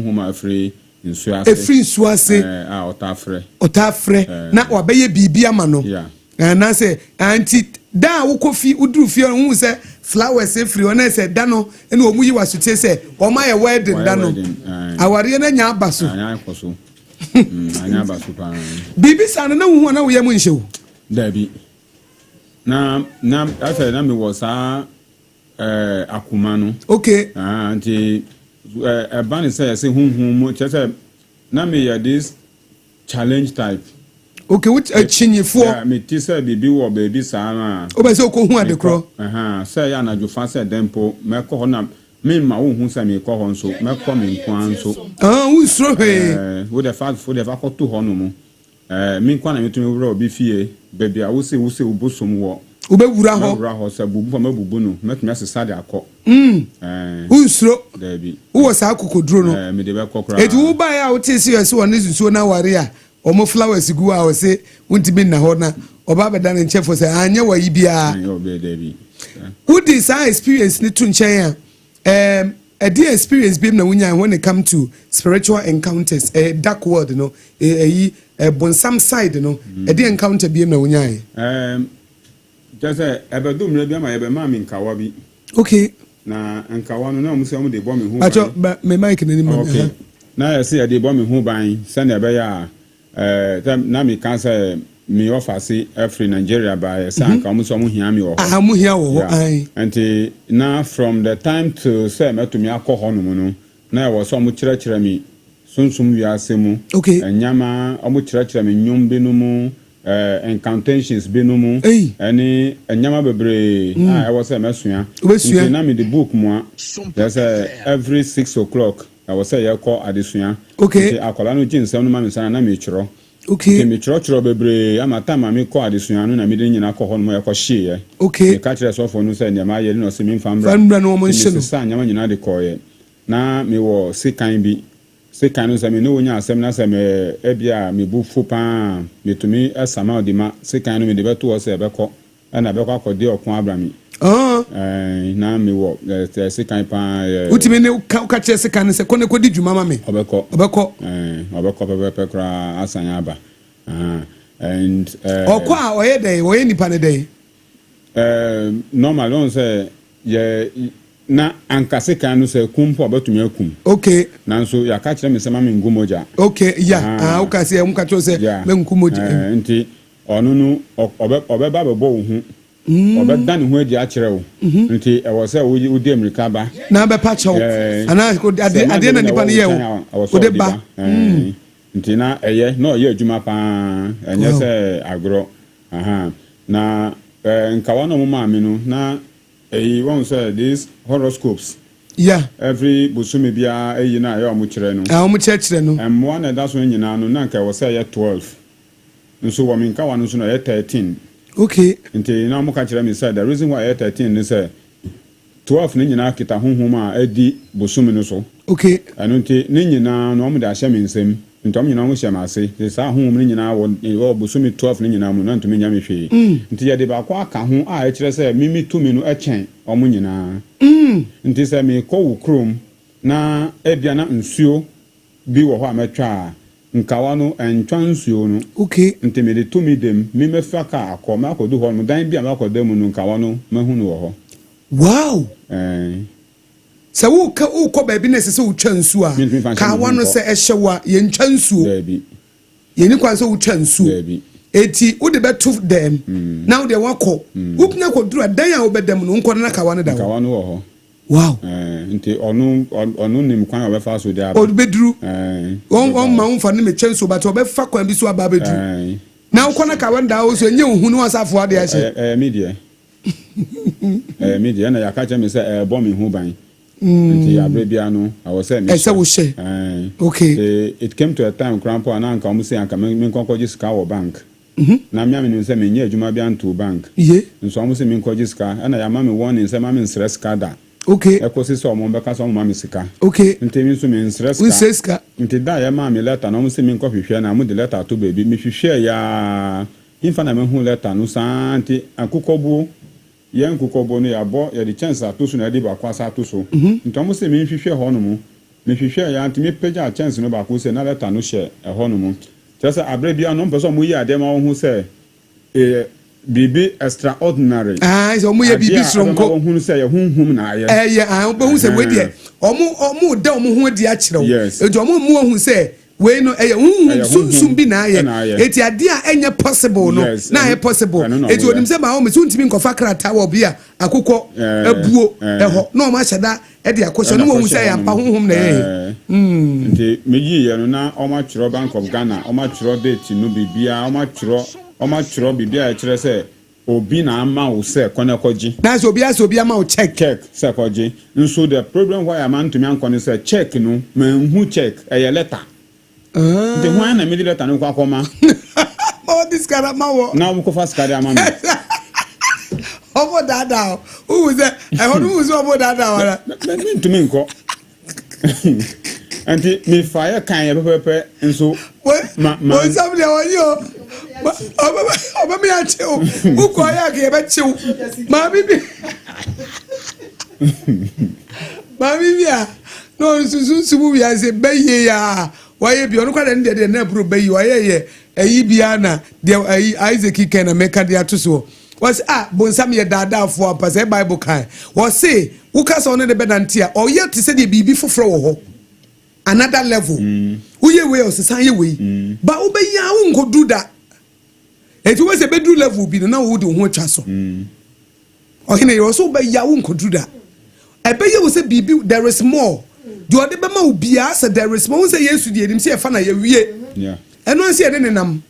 Huma free in Suas. A free Suase, Otafre, na wabeye bibi amano. And I say, Auntie, da wukofi udru fi on who say flowers free on say dano, and who you was to say, or my wedding dano. Our yen nya basu. Bibi sana na hu na wo yam nhyew. Dabi. Na I said na me was akumano. Okay. Auntie a ban say hu say na me ya this challenge type. Okay, which a chinny for? Yeah, me tisa bibi wo baby sana. O be so ko hu adekro. Say ya na jofa say dempo me ko ho na me ma wo hu say me ko ho nso me ko me nkwan nso. Wo sro he. Wo the fact for the fa ko to ho no mo. Me nkwan na me to me wura obi fie baby a wo se ubosom wo. Wo be wura ho. Wura ho say bubu ma bubu no me to me asesa de akọ. Wo sro. Dabi. Wo sa akokoduro no. Me de be kokra. Eti wo ba ya wo te serious wo ne susuo na ware a omo flowers gu a o se wonti na ho na oba beda ne nche for say anya wa yi bia. Yo be dabi. Who this experience ni to nchen a dear experience be na wunya when it come to spiritual encounters dark world no bonsam side no a dear encounter be na wunya just ebedu mre bia ma ye be ma mi nkawa bi. Okay. Na nkawa no na mu se mu de bo me hu. Acho me mic na ni ma. Okay. Na ye se de bo me hu ban se na be ya na mi kan say me offer say every Nigeria by san ka mu so mu hia mi wo. Mu hia wo ai. And now from the time to say me to me akọ no mu no na wo so mu kire mi sunsum wi asemu. Okay. Enyama o mu kire mi nyum bi no mu incantations be no mu any enyama bebre I was say mesua na me the book mo there's every 6 o'clock I was say you call adesua. Okay. Akola no ginsem no ma me sana na me chiro. Okay. Me chiro bebre amata ma me call adesua no na me de nyina akọ ho no ya kọ hye. Okay. Me ka kire so for no say nyama ye no se me famra. Famra no mo nhye no. Sa nyama nyina de kọ ye. Na me wo sekan bi sekan no say me no wonya asem na say me ebia me bu fu pa me to me asama odima sekan no me de beto wo say beko na beko akode okun abrami. Na me wo sekan pa utime ne ka kire sekan se kone kodi djuma ma me obeko pepe kra asanya aba and okwa oye dey oye nipa ne dey normal on say ye na ankase kan no se kumpo abatumi akum. Okay. Nanso ya ka kire me se ma me ngumoja. Okay, yeah. O ka se em ka cho se me ngumoja. Nti onu no obeba bebo wo hu. Obeda ne hu adi a kire wo. Nti e wo se wo di America ba. Na be pa cho. Ana ko ade na nipa ne ye wo. O de ba. Nti na eye na oye adwuma pa enye se agro. Na nkawa no mo ma me no na he won't say these horoscopes. Yeah. Every busumi bia na ya omu kire no. Omu kire no. And one that's when nyina no na nka wo say 12. Nso wo minka wa no so no 13. Okay. Nti na omu ka kire me say the reason why 13 is say 12 ni nyina kita honhom a adi busumi no so. Okay. Anu nti ni nyina no omu da hye me nsem. Ntom nyina mo hye ma ase. Sa honhom ni nyina wo busumi 12 ni nyina mo na ntumi nya me hwe. Nti ye de ba kwa aka ho a kire say mimi tumi no echen omu nyina. Nti say me ko wo krom na ebia na nsuo bi wo ho ametwa nkawa no entwa nsuo no. Okay. Nti me de tumi dem me mefa ka akoma akodu ho no dan bia ma akoda mu no nkawa no mahu no wo ho. Wow. Se wo ko ba bi na se wo twa nsuo a ka wa no se ehyewa ye ntwa nsuo. Dabi. Ye ni kwan se wo twa nsuo. Dabi. Eti wo de beto dem now de wakọ wo pnya ko dura dan a wo bedam no nko na kawa no da kawa no wo ho. Wow. Nti onu nim kwan obefa so dia ba. O bedru. On ma unfa ne me chenso but obefa kwan bi so aba bedru. Na wo na kawa nda wo so enye ohunu no asafo ade a hye. Media. Media na ya ka che me say bo me hu ban. Nti abre bia no I was saying ese wo hye. Okay. It came to a time grandpa ananka o mu say anka me nkonkoji ska wo bank. Na me amenu se me nya adwuma bia nto bank. Nso amu se me nkonkoji ska na ya ma me warning se ma me nsre ska da. Okay. Ekosi so mo beka so mo ma me sika. Okay. Nti mi so me nsre ska. We ska. Nti da ya ma me letter na mo se me nkofhwehwe na mo de letter to baby me hwehwe ya imfa na me hu letter no sa nti akukọbu ye nkukọbu no ya bo ya the chance atoso na de ba kwasa atoso. Nti mo se me hwehwe ho no mo me hwehwe ya ntimi pagya chance no ba ko se na leta no hye ho no mu tese abre bia no person mu yi ade ma wo hu se bibi extraordinary so mu ye bibi sronko wo hu se ye hunhum na aye wo hu se we de omu da omu hu di a kyerɛw ejo omu mu hu se we no sunsum bi na aye eti ade a enye possible no na aye possible eti onim se ma wo me suntimi nkofa krata wo bia akokɔ abuo ɛhɔ na o ma hyeda e de akosua no wo hu se ya pa honhom na ye nti meyi ye no na o ma kyerɛ Bank of Ghana o ma kyerɛ date no bibia o ma kyerɛ bibia e kyerɛ se obi na ama wo se kɔne kɔgye na so obi ama wo check se kɔgye nso the problem why am antumi ankɔne se check no manhu check e letter the one na middle letter no kwa koma oh this cara mawo na wo ko fast card ama me obo dada who was that I heard who was obo dada wala me to me nko anti me fire kan ye pepe nso ma some dey on you oba me a chew who ko ya ke be chew ma bibi a no susu bi a say beye ya why be on kwa de na bro beye why ye eyi bia na de Isaac ken na meka de ato so was bonsam ye dada fo apa say Bible kan was say wo ka so ne de bedante a o ye te say de bibi foforo wo ho another level wo ye we o sesan ye we ba wo be ya wo nkodu da eti we say bedu level bi na wo de ho atwa so o hine yo so be ya wo nkodu da e be ye wo say bibi there is more do ode be ma obia say there is more say yesu de edim say e fa na ye wie eno say de nenam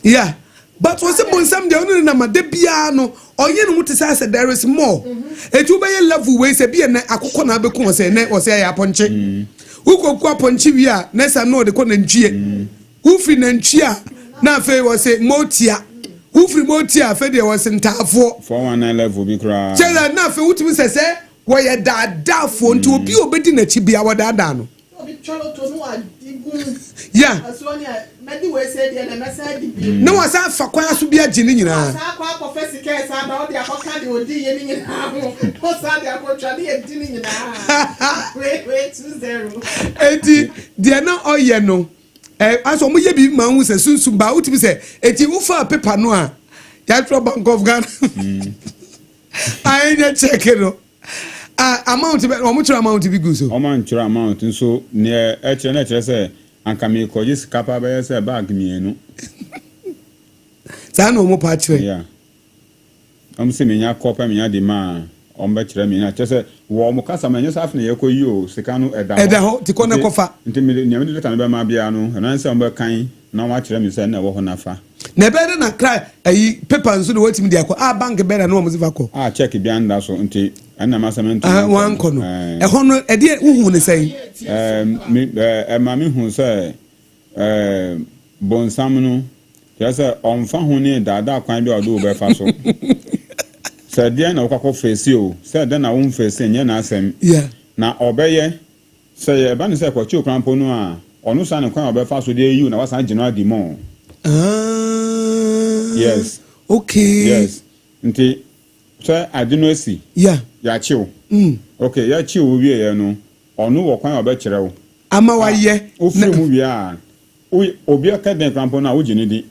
yeah but we say bonsam de onu nenam de bia no onye no mute say there is more etu be ye level we say bia na akokɔ na be ko say na o say ya ponche ukoku aponche wi a na say no de ko na ntwie ufi na ntwie na fe we say motia ufri motia fe de we say ntafo 419 level bi kra say na fe utimi say wo ye dada fo nti obi obedi na chi bia wo dada no obi cholo to no adigun yeah asonia medi we say de na message bi no wasa fa kwa so bia gye ni nyina sa kwa professor ke sa ba wo de akoka de odi ye ni nyina ho sa de akotwa de ye di ni nyina we 20 eti de na oye no aso mo ye bi ma hu se sunsun ba utimi se eti wo fa paper no a ya tro Bank of Ghana ai ne check no amount be omuchura amount bi guso o man chura amount nso ne e chere na chere se anka me ko ji skapa be se bag mienu sa no mo pa chere yeah se me nya kopa me nya de ma o mbe chere me nya chere se wo mo kasa me nya sa afne ye ko yi o sika no eda ho ti ko na kofa nti me nya me de leta no be ma bia no na se o mbe kan na wa chere me se na wo ho nafa na be na cry paper nso de watimi de akọ bank be na no mo zifa ko check bi anda so nti ana ma samento wan ko no e ho no e de hu ne sei ma mi hu se bonsam no ya se onfa hu ne dada kwan bi odo be fa so se de na okakọ face o se de na wo face nye na asem na obeye se ye ba ne se kwa chi okrampo no a onu sa ne kwan obe fa so de yu na wasa gino adi mo yes okay yes nti so adinosi ya chiwo okay ya chiwo wie ye no onu wo kwan obe kire wo ama wa ye ofiri mu wie a obi aka den krampo na wo gine di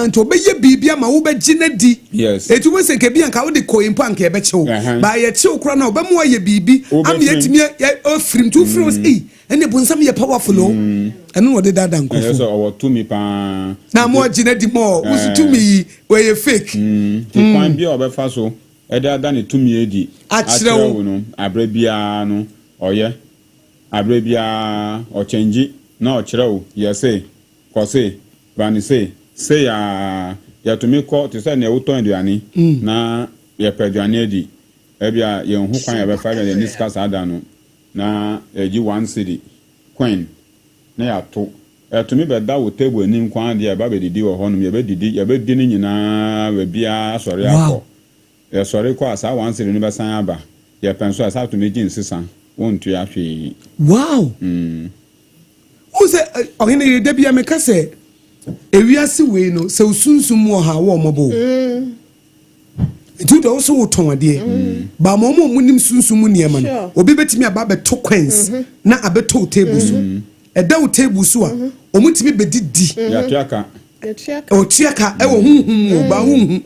nti obeye bibia ma wo be gine di yes etu we se ke bia nka wo de ko impo anka e be chiwo ba ye chiwo kra na obe mu ye bibi am ye timi ofirim tu ofirim ene bonsam ye powerful o eno wo de dada nkofo yes o to me pa na mo gine di mo wo su to me we ye fake ti kwan bia obe fa so e da da ne to me edi achrewo no abra bia no oye abra bia o change na o chrewo ye say ko say bani say ya to me ko to say na wo ton aduane na ye peduane edi e bia ye hu kwan ye be fa be ni ska sa da no na eji 1 city queen na ya to me be da wo table ni nkwan de ba be didi wo honum ye be didi ni nyina we bia sori akọ ye sori ko asa 1 city ni be san aba ye penso asa to me jin sisan won tu ya hwe wow o se ohine ye da bia me ka se ewiase we no se osunsum wo ha wo mobo nti do so woton ade ba mo munim sunsumu niema no obi betimi aba beto coins na abeto table so eda table so a omutimi bedidi ya tuaka otiaka e wo hunhum ba hunhum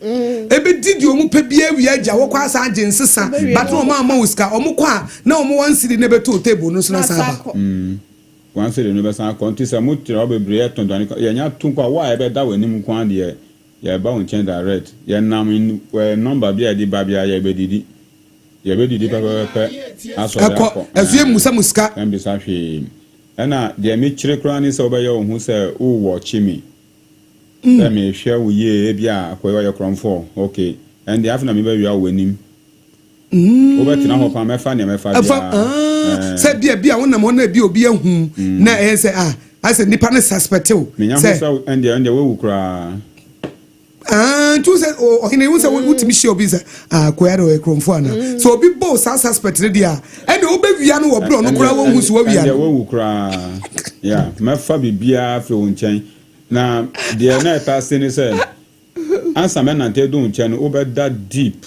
ebedidi omu pe bia wi agya wo kwa sa agye nsesa but no ma wuska omukwa na omu wansiri ne beto table no so na sa ba wansiri no be san kontisa mutira obebre eton dan ya nya tunkwa wa ebe da wani mu kwan de ya ba won chen direct ya nam number bia di ba bia ya bedidi pe aso ya ko ezu emusa muska embisa hwe na de mi kire kra ni se obeya ohun se wo watch me na me hwe wo ye bia akoyo ya kromfo okay and the after na me ba wi awanim obetina ho pa mefa ne mefa bia se bia wona mo na bia obi ahu na se ase nipa ne suspect o se and the we wu kra tu say ohine won say wutimi share obi say koyaro e kromfo ana so obi bo suspect re dia and obewia no wo bro no kura won husu wia and we wu kra yeah mefa bibia fe won chen na de na ta se ni say ansa me na te do nchen no obeda deep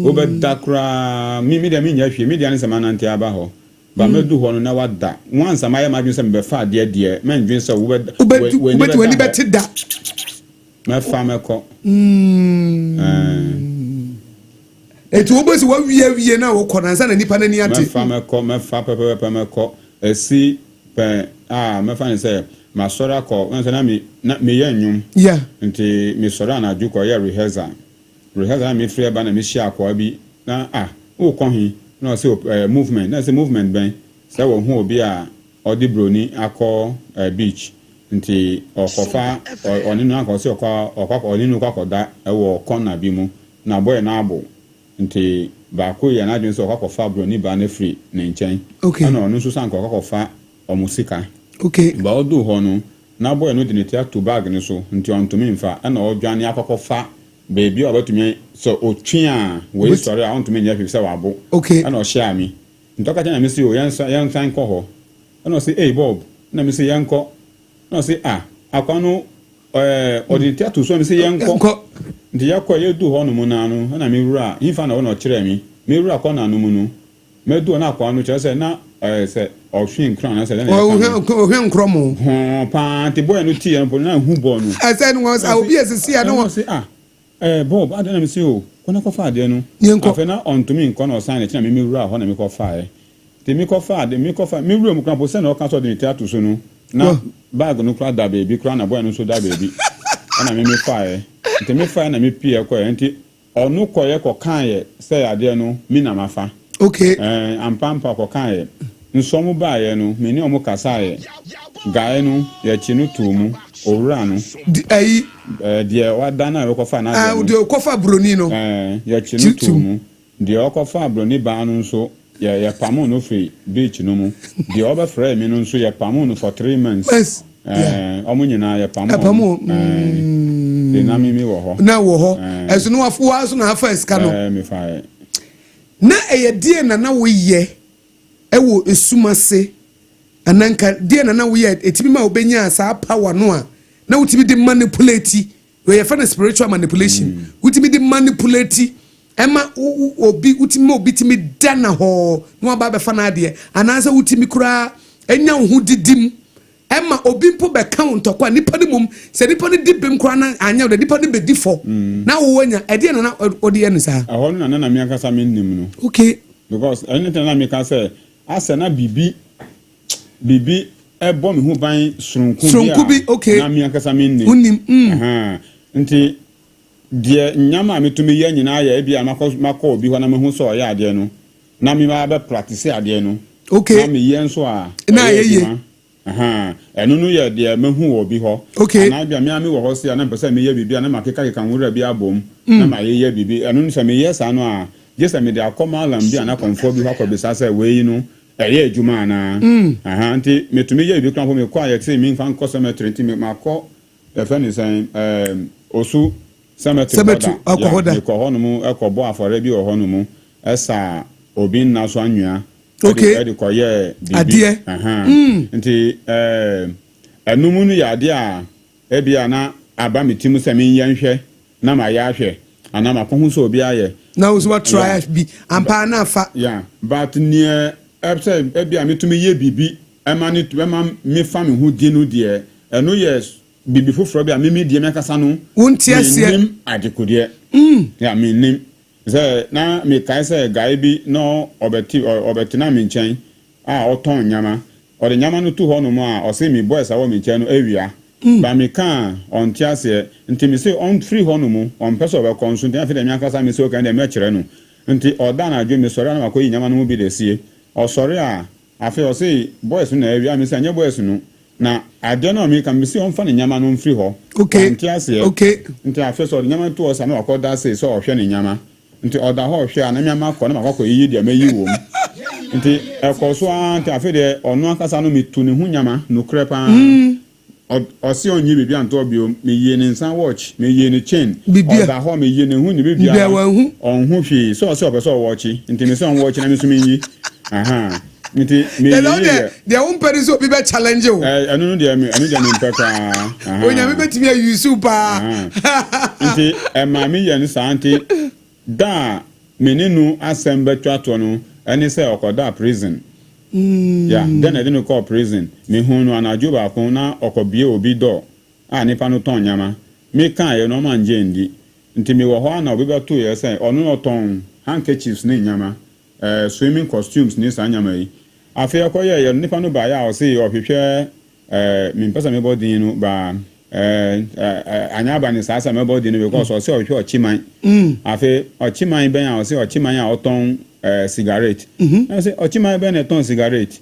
obeda kra mi de mi nya hwe mi de ansa ma na nte aba ho ba medu ho no na wada once am I ma dwen say me be fa de man dwen say wo weni beti da me fa me ko etu obosi wa wie na wo kona nsa na nipa na ni ate me fa pepe me ko esi pe me fa ni say ma sora ko nsa na me ye nyum yeah nti me sora na aju ko ye rehearsal me free ba na me share ko bi na wo ko hin na say movement na say movement ben say wo hu obi a odi broni akọ beach nti okofa oninu akosi okwa oninu kwakoda ewo corner bi mu na boy na abo nti ba ko ye na dwen so kwakofa broni ba na free ne nchen ana onu so san kwakofa omusika okay ba odu ho no na boy no dineti to bag ni so nti ontumi mfa ana odwane akwakofa baby obatumi so otwe a we sorry I want to me nya fi se wabo okay ana o share mi ntoka tena me si o yan san ko ho ana o say hey Bob na me say yanko na o say akwano odintia to so me say yanko ndi yakọ ye du ho no mu na no na me wura infa na wo no kire mi me wura ko na no mu no me du na akwano kire se na se o hwin kran na se na o hwin kromo pa ti boy no ti en po na hu bo no I said was I will be as see I no say Bob adana me say o kona ko fa de no afa na on to me nko na o sign na me wura ho na me ko fa te me ko fa me wura mu kran po se na o kan so de theater so no na bag no kra da baby kra na boy no so da baby ana me fa te me fa na me pie ko enti onu ko ye ko kan ye se ade no mi na mafa okay ampampa ko kan ye nsomu ba ye no me ni omo kasa ye gae no ye chi no tu mu owura no ayi de wada na we ko fa na de ko fa broni no ye chi no tu mu de o ko fa broni ba no so ye pamo no free beach no mu de o ba frame mi no so ye pamo no for 3 months omo nyina ye pamo na mi wo ho na wo ho eso no afo aso na afa eska no me fa na eye die na wo ye ewo esumase ananka die na wo ye etimi ma obenya sa power no a na utimi di manipulate we ye fa spiritual manipulation utimi di manipulate ema obi utimi obi timi dana ho no ba be fa na de anansa utimi kura enya ho didim ema obi mpo be count kwa nipa ni mum se nipa ni dibem kura na anya de nipa ni be difo na wo wanya e de na odi ye no sa ahon na mi akasa mi nim no okay because anything na mi ka say asa na bibi ebo mi hu ban srunku bi okay na mi akasa mi nim nti de nyama metumi ye nyina ya bia makọ obi ho na me hu so ya ade no na mi ma be practice ade no okay na mi ye nso a na ye enu no ye de me hu obi ho okay na bia mi ami wo ho se na pese me ye bibia na makeka keka nwura bi abom na ma ye bibi enu no se me ye sa no a just me de akoma lam bia na konfo bi ho ko be sa se we no eye adwuma na nti metumi ye bi kran po me kwa ye te mi fan ko cemetery nti me makọ e fa ni san osu cemetery akohoda ko ho no mu ekobo afore bi ho no mu esa obi na so anwua okay e ko ye bibi nti enumu no ya de a e bia na aba metimu se me yanhwe na ma ya hwe anama ko hu so obi aye na wo so what try bi ampa na fa yeah but near say ebi ametumi ye bibi ema me fa me hu di no de eno yes bibi foforo bi amemi die me kasa no wonti ase nim adekode yeah me nim say na me kai say guy bi no obeti na me nchen oton nyama o de nyama no tu ho no mo a o say me boys awo me nchen no awia ba me kan on ti ase nti me say on free ho no mo on person be consume afi de me akasa me say o kan de me kire no nti oda na adwo me sori na makoyi nyama no bi de sie o sori a afi o say boys no awia me say anya boys no na ade na me kan me say on fa ne nyama no free ho nti ase nti afi so nyama to o sa na akoda say so o hwe ne nyama nti oda ho hwe a na nyama akọ na makọ yi de mayi wo nti Akosua nti afi de onu akasa no metu ne hu nyama no krepa o si onyi bibi anto bio me ye ne nsan watch me ye ne chain oda ho me ye ne hu ne bibi on hu hwe so o person watch nti me so on watch na me so me yi aha nti me ye de won pere so bi be challenge o anu no de me mpeka aha onya me betimi ayusu pa nti ma me ye ne santi da meninu asem betwato no eni say okoda prison yeah then I didn't call prison me hu no anajo ba ko na okobie obi do nipa no ton nyama me kan ye no manje ndi nti me wo ho na obi beto ye say onu no ton handkerchiefs ne nyama swimming costumes ne sa nyama yi afi akoye nipa no ba ya o say ohwehwe me pesa me body no ba anyaba ni sasa me body no because o say ohwehwe ochiman afi ochiman ben ya o say ochiman ya oton cigarette I say ochiman ben e ton cigarette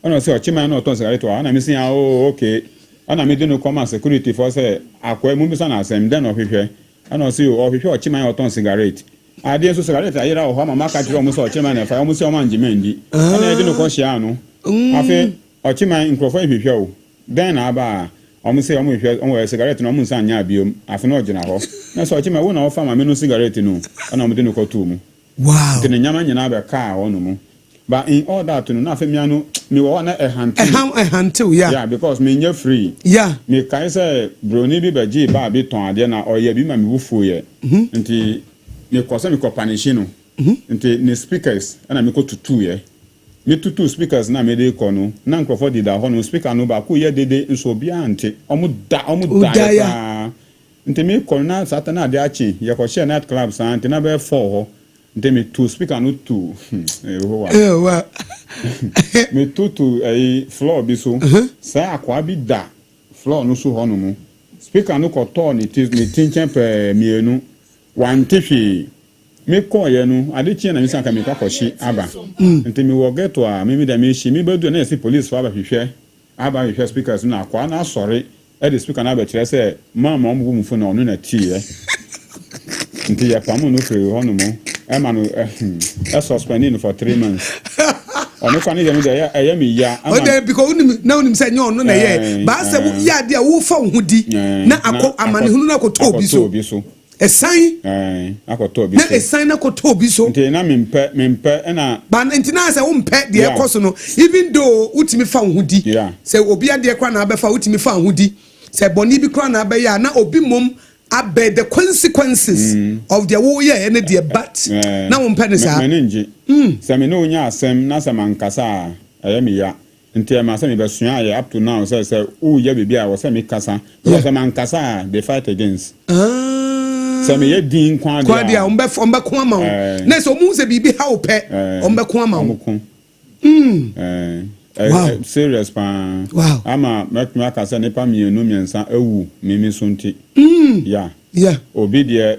ono say ochiman no ton cigarette wa na me say okay ana me do no come security for say akwa mu bi sa na asem den ohwehwe ana say ohwehwe ochiman ya oton cigarette ade so cigarette ayira o mama ka kire o mu say ochiman na fa o mu say o manjimendi ana e do no ko hia no afi ochiman nkrofo ehwehwe o den na aba omu say omu hwehwe o cigarette no mu say anya biom afi no gina ho na so ochiman wo na o fa ma me no cigarette no ana mu do no ko tu mu wow the nyama nyina be ka onu mu but in all that no na fe mi anu me wo na ehantil yeah because me nya free me kai say broni bi baji ba bi ton ade na oya bi ma me wufu ye nti me ko se me ko panish no nti ne speakers ana me ko tutu ye me tutu speakers na me de ko no na nkrofo di da ho no speaker no ba ko ye dede nso bia nti omu da ya nti me ko na satana de achi ye ko share night club sa nti na be 4 ho nti me to speaker no to wa me to floor bi so sa akwa bi da floor no so ho no mu speaker no ko to ni tinchen pe mienu wantifi me ko ye no ade chi na mi sanka me ka shi aba nti me wo get wa me da me shi me bedu na si police fa aba hwehwe speakers na akwa na sorry e the speaker na ba kire say mama omu mu fo na onu na ti ye nti ya pamu no free ho no mu Emanu suspended for 3 months. Ono kwani dem dey eye me ya. O dey because unim say nyo no na ye. Ba say ya dia wo fa wo di na akọ amane hunu na akoto obi so. Esan akoto obi so. Na esan na akoto obi so. Nti na mempe na ba nti na say wo mpe de ekoso no even though utimi fa wo di. Say obi ade kwa na abefa utimi fa wo di. Say boni bi kwa na abeya na obi mom abeg the consequences of their war yeah and their but now on penisa menenji se me no nya asem na sama nkasa aye me ya nti ma se me be sua aye up to now say o ya bibia wo se me kasa because man nkasa they fight against se me ye din kwa dia on be ko ama na so mu se bibi ha o pe on be ko ama serious pa ama make akasa ne pa mienu miensa ewu mimi sunti yeah obi de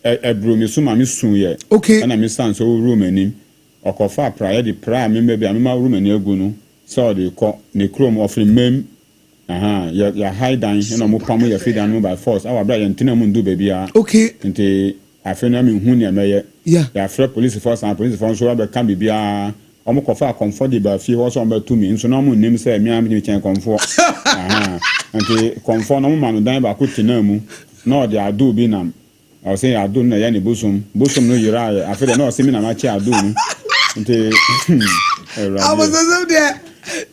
ebro mi so ma mi sun ye na mi stand so room anim okofa prayer the prayer me be a me ma room ani agu no so de ko ne chrome of mem ya high down na mo pam ya feed down by force our brother ntina mu ndu baby a nti afena mi hu ne meye ya free police force and police force so be kan bibia omo kofa comfortable fi ho so mba to mi nso na mo nim say me am ni chen comfort nti comfort na mo manu dan ba ko tina mu na o de ado bi nam I say ado na ya ne bosom no yira ya afede na o se mi na ma chi ado mu nti I was so there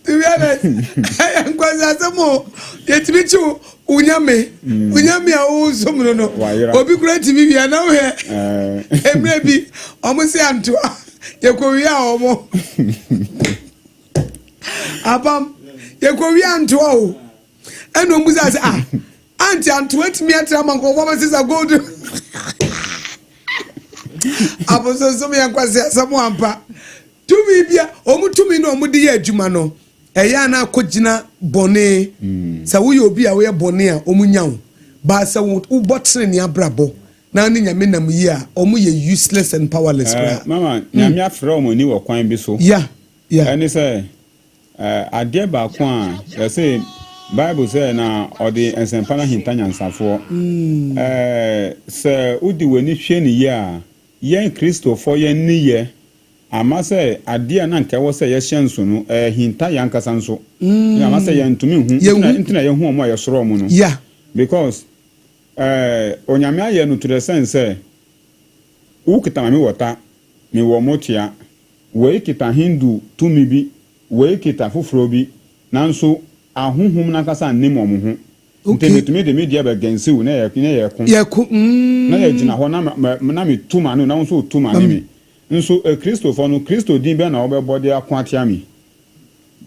to be honest I am kwasa samo yetimi chu unyame a wo so mu no obi kura tv bia na wo he emre bi omo se antoa yekowi a omo abam yekowi antoa o eno mbuza se anti antoa timi atra manko wo se sa gold aboso so me yankwase asamo ampa tumi bia omu tumi no omu de ye adwuma no eya na akogina bone sa wo ye obi a wo ye bone a omu nyawo ba sa wo botre ne abrabo na ne nyame nam yi a omu ye useless and powerless mama nyame afra omu ni wo kwan bi so yeah ani say ade ba kwa ya say Bible say na odi ensempa na hintanya nsafo se udi weni hwe ne ye a yen Christopher yen ni ye ama say ade na nka wo say ye hyenso no hinta yankasa nso ama say yen tumi hu ntina ye hu omo ye soro omo no yeah because onyame aye no to the sense u kita mami wota mi wo motia we kita hindu tumi bi we kita foforo bi nanso ahunhum na kasa nnim omo ho ntemetumi de media ba gansi wo na ye na ye gina ho na me tuma no na so tuma ni mi nso Christopher no Christo din be na obebode akwatia mi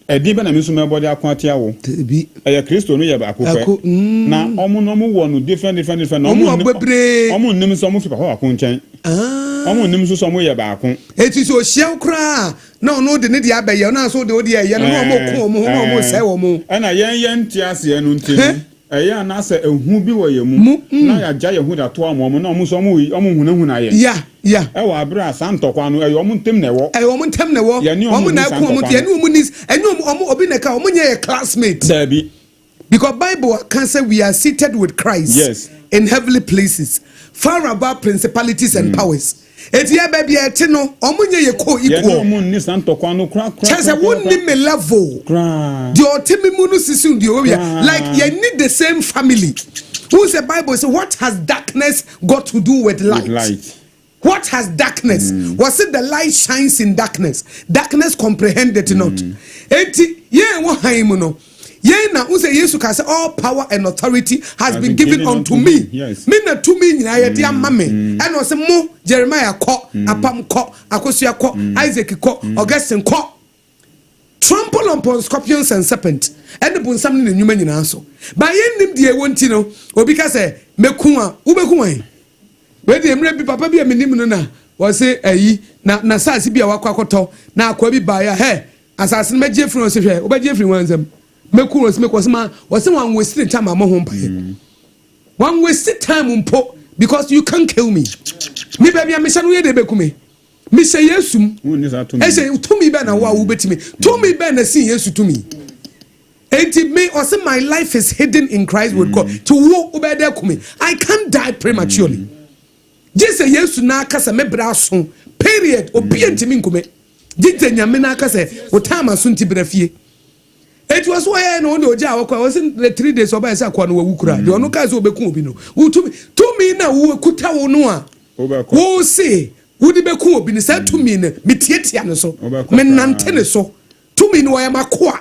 din be na mi so mebode akwatia wo bi Christo no ye ba akokwe na omo no mo wo no different no omo nnim so mo fi pa ho akonchen omo nnim so mo ye ba akon eti so hyew kra na ono de ne de abaye na so de odi ye no omo ko omo ho omo sai wo mo na yen tiase no ntimi eya na se ehu bi wo ye mu na ya gya ye hu da to omo na omo so omo hunahuna ye yeah ewa abra santokwa no omo ntem na wo omo ntem na wo omo na ko omo tie ni omo nis eni omo obi na ka omo nye classmate dabi because Bible can say we are seated with Christ in heavenly places far above principalities and powers. Eti ya baby eti no omunye ye ko equal. Ye no ni santokwa no kra. Chase wonni me level. Kra. The otimi mu no sisun the owia like you need the same family. Who's the Bible say what has darkness got to do with light? What has darkness? Was it the light shines in darkness? Darkness comprehended not. Eti ye wo han mu no. Ye na unse Yesu ka say all power and authority has been given unto me. Yes. Me na to me nyina ye dia mame. And o say mo Jeremiah ko, Apam ko, Akosua ko, Isaac ko, Augustine ko. Trample upon scorpions and serpents. And the bunsam ni nyuma nyina so. Ba ye nim de wonti no, obi ka say meku a, wo beku an. We de emre bi papa bi a menim no na, wo say ayi na sase bi a wakwakoto na akwa bi ba ya he. Asase no megye firi o se hwe, wo begye firi wansam. Meku was make was one wasting time am home by. One wasted time mpo because you can't kill me. Me baby am say no ye de beku me. Me say yesum. E say to me be na wa wo betimi. To me be na sin yesu to me. Enti me or say my life is hidden in Christ with God. To wo obede ku me. I can't die prematurely. Jesus yesu na kasa me bra so. Period. Obi entimi nkume. Dite nyame na kasa o time aso nti bra fie. It was why no oja akwa was in the 3 days oba esa akwa no wukura de ono ka se obeku obi no to me na wo kuta wo no a wo se wo di beku obi ni sa to me na metietia no so me nante ne so to me no ya makoa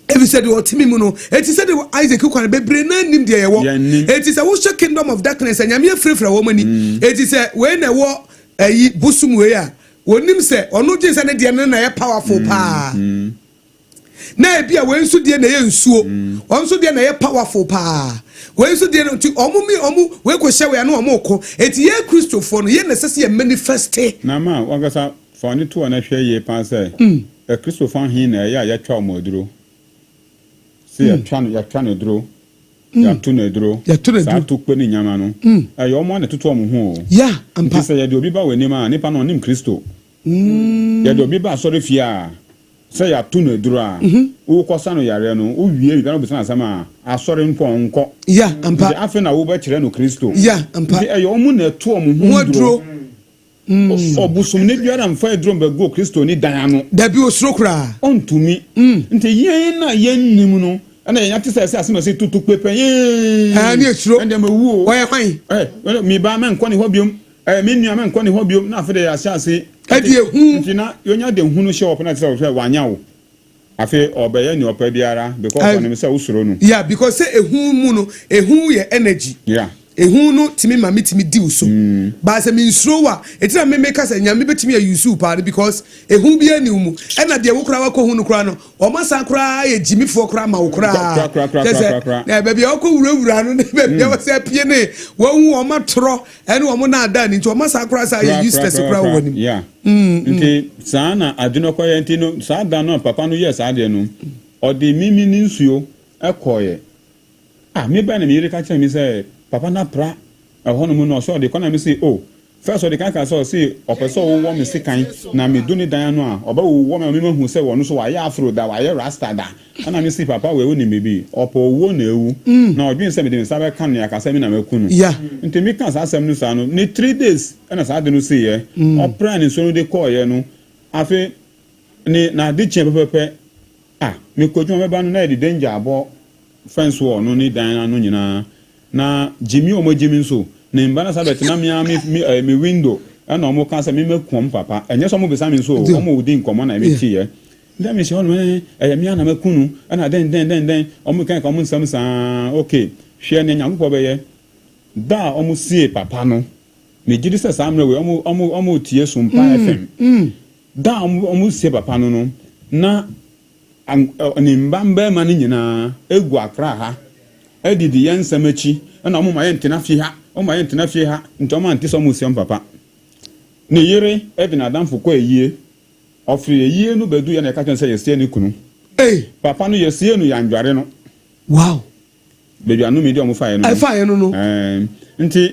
ebi said wo timi mu no eti said Isaac kwan bebre na nim de ye wo eti say wo show kingdom of darkness anyame afrefra wo mani eti say we na wo ayi busum we a wonim say ono gye say ne de na ye powerful pa na ebia we nso de na ye nsuo onso de na ye powerful pa we nso de no ti omu we ko hye we na omu ko eti ye Christopher no ye na sese ye manifest na ma wagasa fa ni to na hwe ye pa say Christopher hin na ya twa omoduro si ya twa no duro ya tu no duro sa to pe ni nyama no ayo mo na tutu omu ho ya ampa say ye de obi ba we ni ma nipa no nim Christo ye de obi ba sori fia say ya tu no duro a wo kosa no yare no wo wie bi na busana sama asori nko nko ya ampa afi na wo ba kire no Christo ya ampa ayo mo na tu omu ho duro obusum ne biara mfa duro be go Christo ni dan no da bi osro kra ontumi nte yen na yen nim no ana yen ati say asema say tutu pepe ni esro ende ma wu oye kwan mi ba men ko ni hobiom me nua men ko ni hobiom na afede ya sha ase adi ehu ntina yonya de hu no hye opena ti say wanya wo afi obeye ni opa biara because on me say usuro no yeah because say ehun mu no ehun ye energy yeah ehun no timi ma me timi di uso ba se me nsuro wa etina me make say nyame betimi ya use pa because ehun bi ani mu e na de wo kura wa ko hu no kura no o ma san kura ye jimifo kura ma wo kura na ba bia ko wurawura no ba bia wo se pie ne wo hu o ma tro ene o mo na ada ni nti o ma san kura sa ye useless kura wo ni yeah nti sana adwene ko ye nti no sa da no papa no yes ade no o de mimi ni nsuo ekoye me ba na me yire ka che mi say papa na pra ehonu mu no so de kona me say oh first of the kan so say opeso wo me sikan na me do ni dan no a oba wo me hu say wo no so wa ya afro da wa ya rasta da na me say papa we ni me bi opo wo na ewu na odwin say me de sabe kan ya ka say me na makunu yeah nti me kan sa asem no sa no ni 3 days na sa de no say ye opera ni so no de call ye no afi ni na de chen pepepe me koju me ba no na de danger abo fence wo no ni dan no nyina na Jimmy omo Jimmy so na mba na sabet na me window na omo kan say me mekum papa enye so mo besa me so omo udi nkomo na me tie ye nda me se ono me na makunu na den omo kan ka omo nsam sa okay hwe na nyanko be ye da omo sie papa no me gidi se samre we omo tie Sompa FM da omo sie papa no na ni mbamba ma ni nyina egu akra ha edidi yensamachi na omo ma yentena fi ha ntoma anti so museum papa ne yire edina adamfo ko eyie ofri eyie no bedu ya na ka chen say yesie ni kunu papa no yesie no yanjware no wow bedu anu mi di omo fa ye no fa ye no nti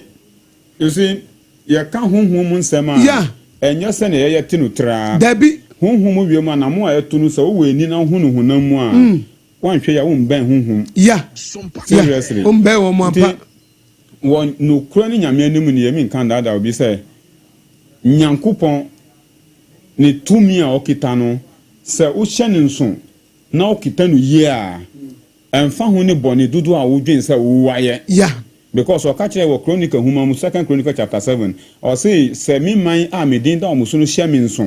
you see ye ka honhom mu nsema yeah enye se na ye tinu tra dabi honhom wi mu na mo ayetu no so wo eni na hunu hunam mu a wan hwe ya wo mben honhom yeah seriously mben wo mo pa won no kura ni nyame anim ni yemi kan da obi say nyankopon ni tumi a okita no se wo hye ne nso na okita no ye a emfa ho ni boni dudu a wo dwen se wo waye yeah because okachire wo chronicle huma mu 2 Chronicle chapter 7 or say se mi man a medin da omuso no hye mi nso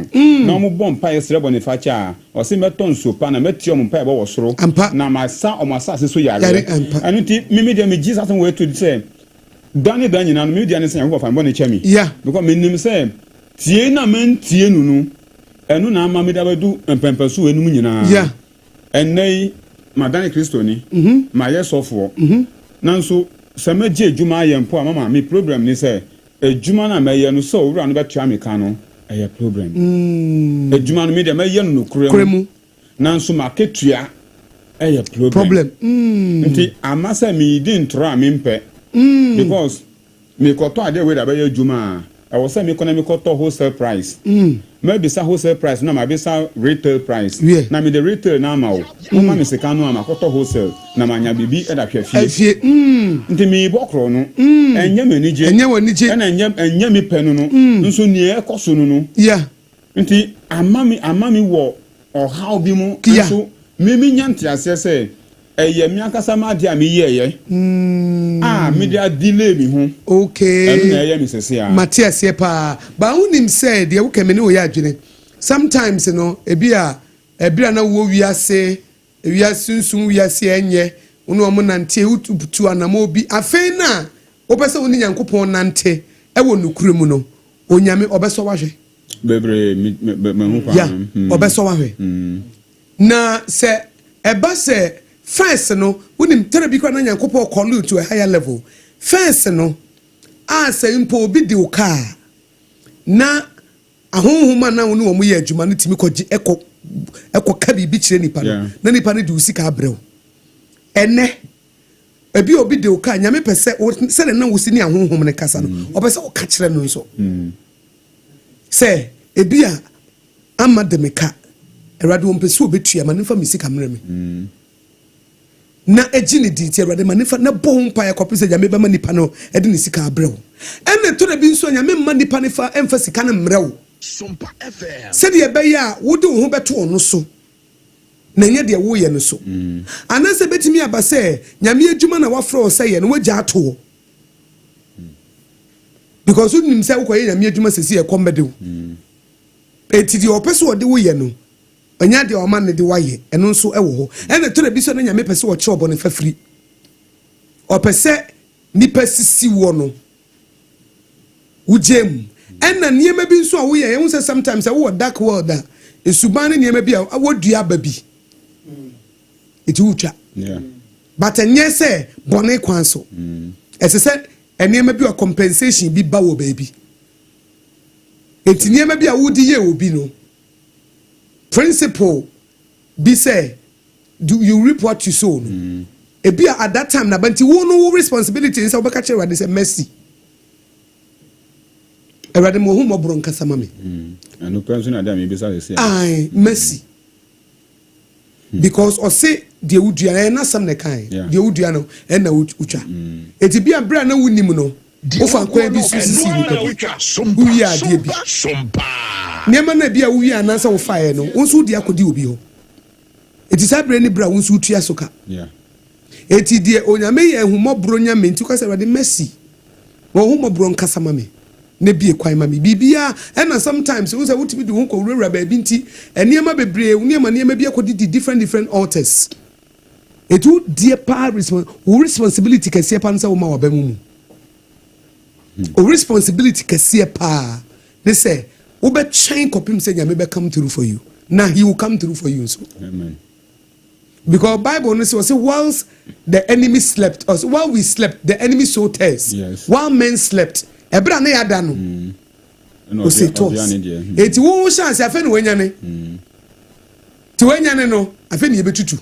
na omo bom pa yesre boni facha or say meton so pa na meti omo pa e bo wosoro na masa omasa se so yare anu ti mi de me Jesus we to say Danny nyina no media ne sen go fa mbone chemi yeah because me nim say tie na men tie nu enu na ama me da badu empempesu enum nyina yeah enei madani Kristo ni ma yesofo nanso samaje adwuma ayempo mama me problem ni say adwuma na meye no so wura no betua me ka no eye problem adwuma no me de meye no kuremu nanso maketua eye problem nti amasa me din tro me mpe because me koto ade we da be adwuma I was saying me koto wholesale price maybe sa wholesale price na ma be sa retail price na me the retail na ma o ma me sika no ma koto wholesale na ma nya bibi e da hwafie nti me bokro no enye manije na enye me penu no nso ni e koso no yeah nti amami wo how bi mu nso me nyante ase se eye mi akasa ma dia me yeye me dia delay mi ho okay enu na eye mi sese a Matias ye pa ba unim said ye wo kemene wo ya adwene sometimes no ebia na wo wiase sunsun wiase enye ono omo nante utu anama obi afei na opese woni Nyankopon nante e wo nukure mu no onyame obeso wahwe bebre me hu pa ya obeso wahwe na se eba se first no unim terabi kwa na Nyankopon call you to a higher level first no say impo obi di uka na ahonhoma na wonu omo ye adwuma no timi koji eko ka bibi kire nipa no na nipa no di usika abrew ene ebi obi di uka nyame pese se na wusi ni ahonhom ne kasa no obese o ka kire no nso se ebi a amademeka erade wo pese obetua ma nifa misika mre me na ejini di ti erade manifa na bo mpa ya kopese nyame be manipa no e de ne sika abrew ene to na bi nso nyame manipa ne fa emfa sika na mrew Sompa FM se de be ya wo de wo ho beto ono so na nye de wo ye no so anase betimi aba se nyame adwuma na wafro se ye no wagya ato because you nim se wo koye nyame adwuma sesi e kombedew etidi opese wo de wo ye no onya de o man ne de waye eno nso ewo ho ene to na bi so na nyame pese wo che obo ne fafiri o pese nipa sisi wo no ugem ena niema bi nso a wo ye hu say sometimes wo dark world a esuban ne niema bi a wo dua babi eti utwa but enye say bone kwan so ese say niema bi o compensation bi ba wo baby eti niema bi a wo di ye obi no principle be say do you reap what you sow no ebi at that time na banti wo no responsibility nsa obeka chere wade say mercy erade mo hu mọborọ nkasa mame anu penso na dem be say ai mercy because o say de udua na sam ne kan de udua no na utwa eti bia bra na wunim no wo fa kwa bi sisi ni ko wi ade bi nema na bia wo wi anansa wo fa no wonso di akodi obi ho eti sabre ni bra wonso utua soka eti die onyame ye ehumobro nyame nti kwase wade mercy wo humobro nkasa mame ne bie kwan mame bibia and sometimes wo say wotimi di wonko wura ba bi nti eniema bebre eniema bia kodi different altars etu die pa responsibility kase pa nsa wo ma wa ba mu o responsibility kase pa they say wo be chain kopim say nyame be come through for you now he will come through for you so amen. Because Bible says whilst the enemy slept, or while we slept, the enemy sowed tares. Yes. While men slept, ebra na yada no. O say toss. Eti wo chance afa ni wenyane. Ti wenyane no, afa ni ebetutu.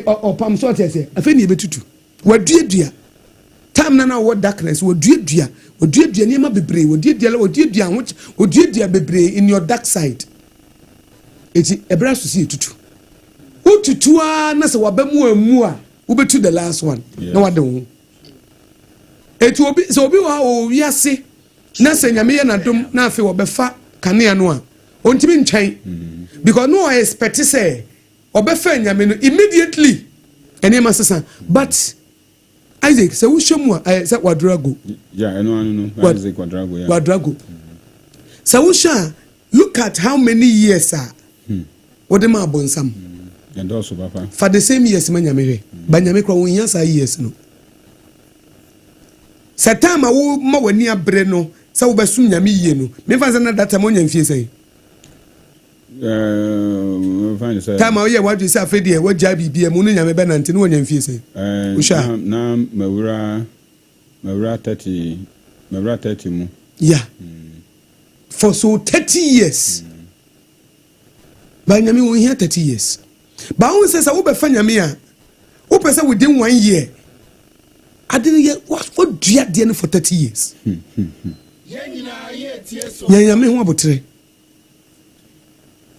O pam so tese, afa ni ebetutu. Waduadua. Time na wo darkness, waduadua ni ma bebre, waduadua bebre in your dark side. Eti ebra so si etutu ututua na se wabamu amu a ubetu the last one na wade ho eti obi so obi wa o wiase na se nyame ye na dom na afi obefa kanea no a ontimi ntwan because no I expect say obefa nyame no immediately ene masesa but Isaac se wo hwemu a se wadrago eno anu no Isaac wadrago se wo sha look at how many years are what dem abonsam and also papa for the same years manyame hwe banyame kro won yasa years no satama wo ma wani abre no sa wo basum nyame yie no me fa na data mo nyamfie sei find say tama wo ye wadu say afedie wo ja bibia mu no nyame be nante no nyamfie sei usha na mawura 30 mu yeah for so 30 years banyame won here 30 years ba won say wo be fa nyame a wo pese within 1 year adene ye what dua de no for 30 years nyame ho abotre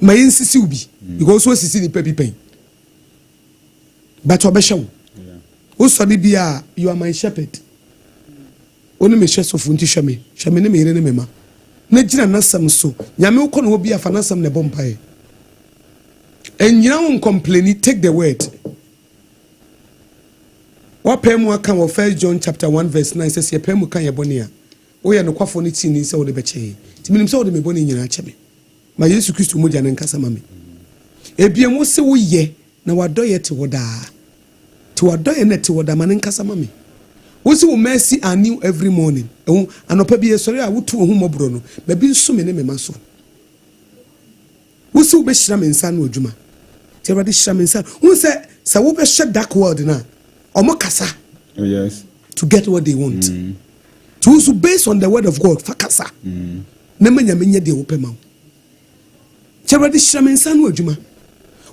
ma yinsisi ubi because wo sisi ni papi pen but obesha wo so ni bia you are my shepherd onu me hwesofu nti hweme ne me yire ne mema na gina nasam so nyame wo kono wo bia fa nasam ne bompae and you don't complain, take the word. What pemu kan of 1 John chapter 1 verse 9 says ye pemu kan ye bonia. O ye no kwafo ni tin say o de beche. Ti minim say o de me boni nyina cheme. Ma Yesu Kristo mo dia ne nkasa ma me. Ebiem wo se wo ye na wadoye te woda. Ti wadoye na te woda ma ne nkasa ma me. Wo se wo mercy are new every morning. Anopa bi sorry a wo tu hu mobro no. Ba bi nso me ne me maso. Wo se wo be hira me nsa no adwuma. Ti everybody hira me nsa. Wo se wo be hye dark world na. Omo kasa. Oh yes. To get what they want. To also based on the word of God, fakasa. Na manya menya de opema. Everybody hira me nsa no adwuma.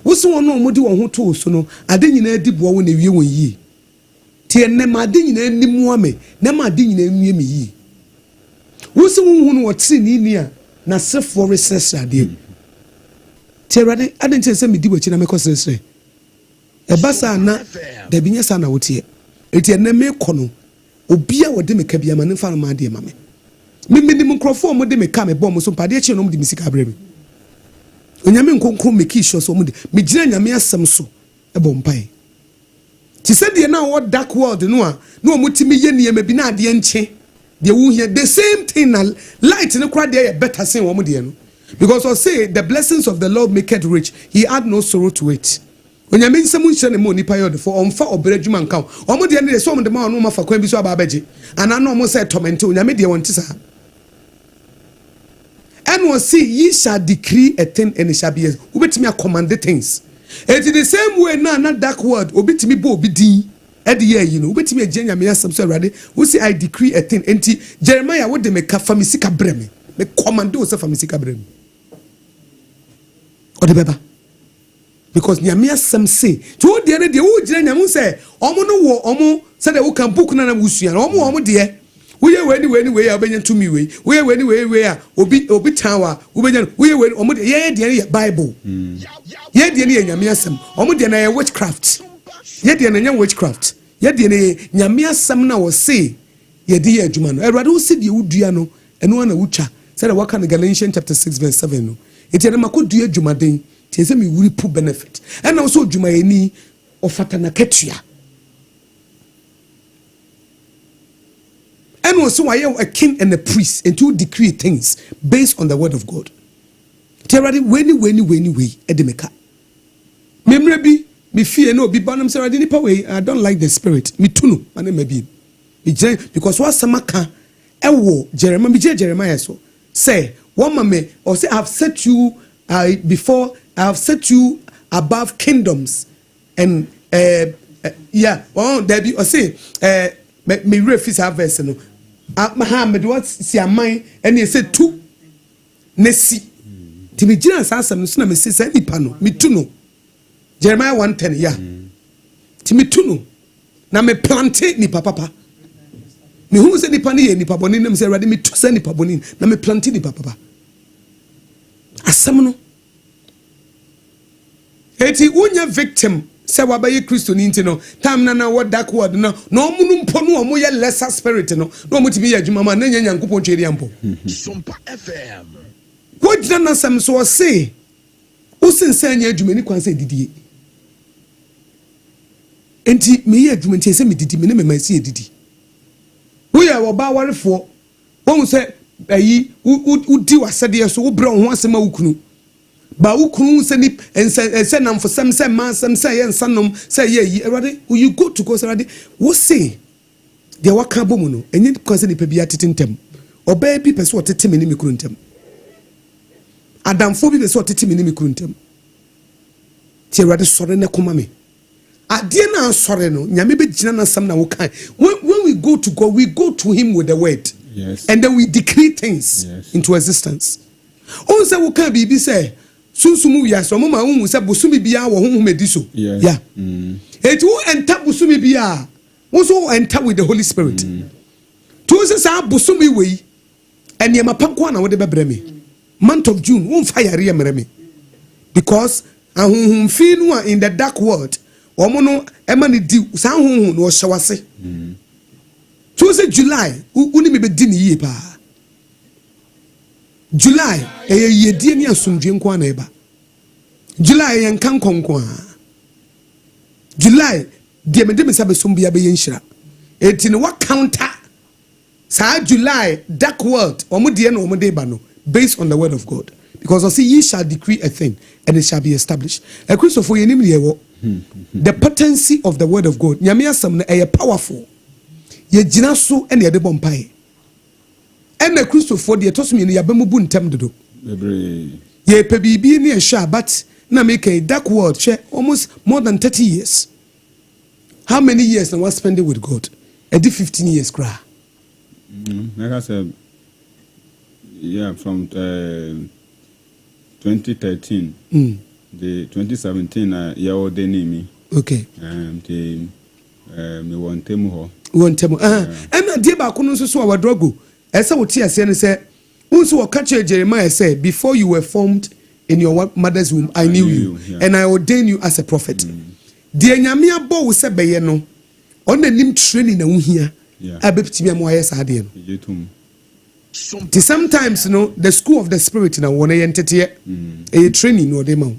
Wo se won no omodi won ho to so no, ade nyina adi bo wo na wie won yi. Ti ne ma ade nyina animu ame, na ma ade nyina nwie me yi. Wo se won hu no wotri ni a na sefo resesa ade. Ti everybody ade nche se me di wachi na me kosesere. Ebasa na da binya sa na wotie. Eti na me kono obia wode me ka bia ma ne fa ma de ma me. Me di microphone mo de me ka me bom so pade che no mo de misika abre me. Onyame nkonkron me ki sho so mo de me gina nyame asem so e bom pai. Ti se de na wo dark world no a na o mutimi ye niam bi na ade nche de wo hia the same thing na light ne kwa de better sen wo mo de no. Because I say the blessings of the Lord make it rich, he add no sorrow to it. When you mean someone shall money period for on far or bread you man count. Almost the end of the sum of the man no for Queen Bishop Aboagye. And I know almost said torment to Yamidi want to say. And will see ye shall decree a thing and it shall be as who bet me a command the things. And in the same way now not that word obit me bo bidi. At the year, you know, wait me a Jenya me some so ready. Who say I decree a thing and Jeremiah what they make a famisika breme. Me commando se famisika breme. Or the beba. Because Nyamia some say to the other day, who Nyamu say, Omo no war, Omo said that we can book Nana Wusian, Omo dear. We are anyway, I'll be to me way. We are anyway, Obi Tower, we are Omo, yeah, Bible. Yeah, the Nyamia some, Omo the witchcraft. Yet the young witchcraft. Yet the Nyamia some now was say, ye dear Jumano. I rather see the Udiano and one a Ucha said, what kind of Galatians chapter 6, verse 7. It's a Mako dear Jumadin. Tis a me will put benefit. And also Jumaini or Fatanaketia. And also I am a king and a priest and to decree things based on the word of God. Terrari way edemeka. Memrebi me fear no be banam say I don't like the spirit. Me too no ane maybe. Because what samaka ewo Jeremiah so say one mame or say I have set you before I have set you above kingdoms and there be or say me refuse have verse no Muhammad what see a mind and he said two nesi ti me gina asam so na me say nipa no me tu no Jeremiah 1:10 ti me tu no na me plante nipa papa me hu say nipa ne nipa boni na me say ready me tu say nipa boni na me plante nipa papa asam no eti unya victim se wabaye Kristo ni nti no tam na what dark word no omunu mpo no omo ye lesser spirit no omutimi ye adwuma ma na nya nyankopon tweri ampo Sompa FM what did na sam so say usensa nya adwuma ni kwan se didie enti me ye adwuma nti se me didi me ne me mansi ye didi wo ye wo ba warefo won se ayi udi wasade so wo bra ho asema wukunu ba ukunu seni ense nam for some say man some say ensanom say ye erade you go to go say wo say de waka bomu no enye because ni pe bia tetintem oba bi pese otete me ni mikuntem adamfo bi pese otete me ni mikuntem ti erade sore ne koma me ade na sore no nyame be gina na sam na wo kan when we go to God we go to him with the word, yes, and then we decree things, yes, into existence. On say wo kan bi say sunsumu ya so mama hu se bosumi bia wo hu medi so, yeah, it will enter bosumi bia wo so enter with the Holy Spirit. To say sa bosumi we ene mapakwa na wo de bebre me month of June won fire re mere me because ahunhun fi no in the dark world omo no ema ne di sa ahunhun no hyewase. To say July uni me be di ni yie pa July ye die ni asumdwe nko na eba July ye nkan konkon July de me de me sabe sombia be yenhira enti ne wa counter sa July dark world omo de na omo de ba no based on the word of God, because I say ye shall decree a thing and it shall be established. A Christopher ye nim ye wo the potency of the word of God nyame asam na e powerful ye gina so ene de bompae ene Christopher de tosumi ne yabamu bu ntem dodo ye pe bibi ne ehwa but na make a dark world share almost more than 30 years. How many years na was spending with God? I did 15 years cry. Like I said, yeah, from 2013 the 2017 yeah ordained me. Okay. The me want temu ho. Temu. And dey ba kuno so our drogo. Esa wo tie ase ne say unso wo catch Jeremiah say before you were formed in your mother's womb I knew you, yeah, and I ordained you as a prophet. The nyame abo wo se beye no on anim training na wo hia abeptimi amoye sa de no. Sometimes you know the school of the spirit na wona yentete e training no de ma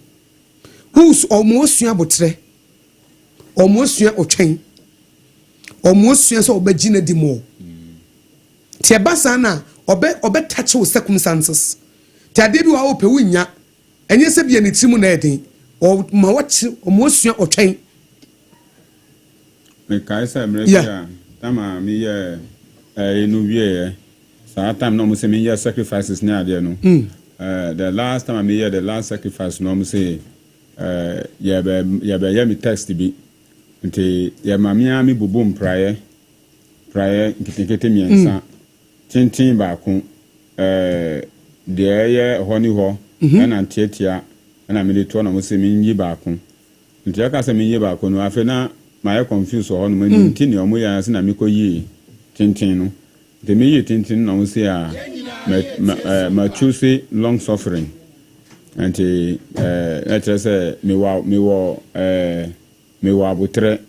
who's almost sua botre almost sua otwen almost sua so obagina di mo tie basa na obe touch with circumstances tade bi wa wo pe wunya enye se bia ne timu na eden o ma wachi o mo sua otwen me kai se mre tama mi ye enu wie sa time no mo se mi ye sacrifices na ade no the last time me ye the last sacrifice no mo say ye mi text bi nti ye mamia mi bubum prayer nkitekete miensa tintin ba ko de ye honi ho na ntiatia na me de to na mo se mi nyi ba ko nti aka se mi nyi ba ko no afa na my confuse ho no mani tin ne omo ya se na me ko yi tintin no de me yi tintin no se a ma choose long suffering and let's say me wo abutre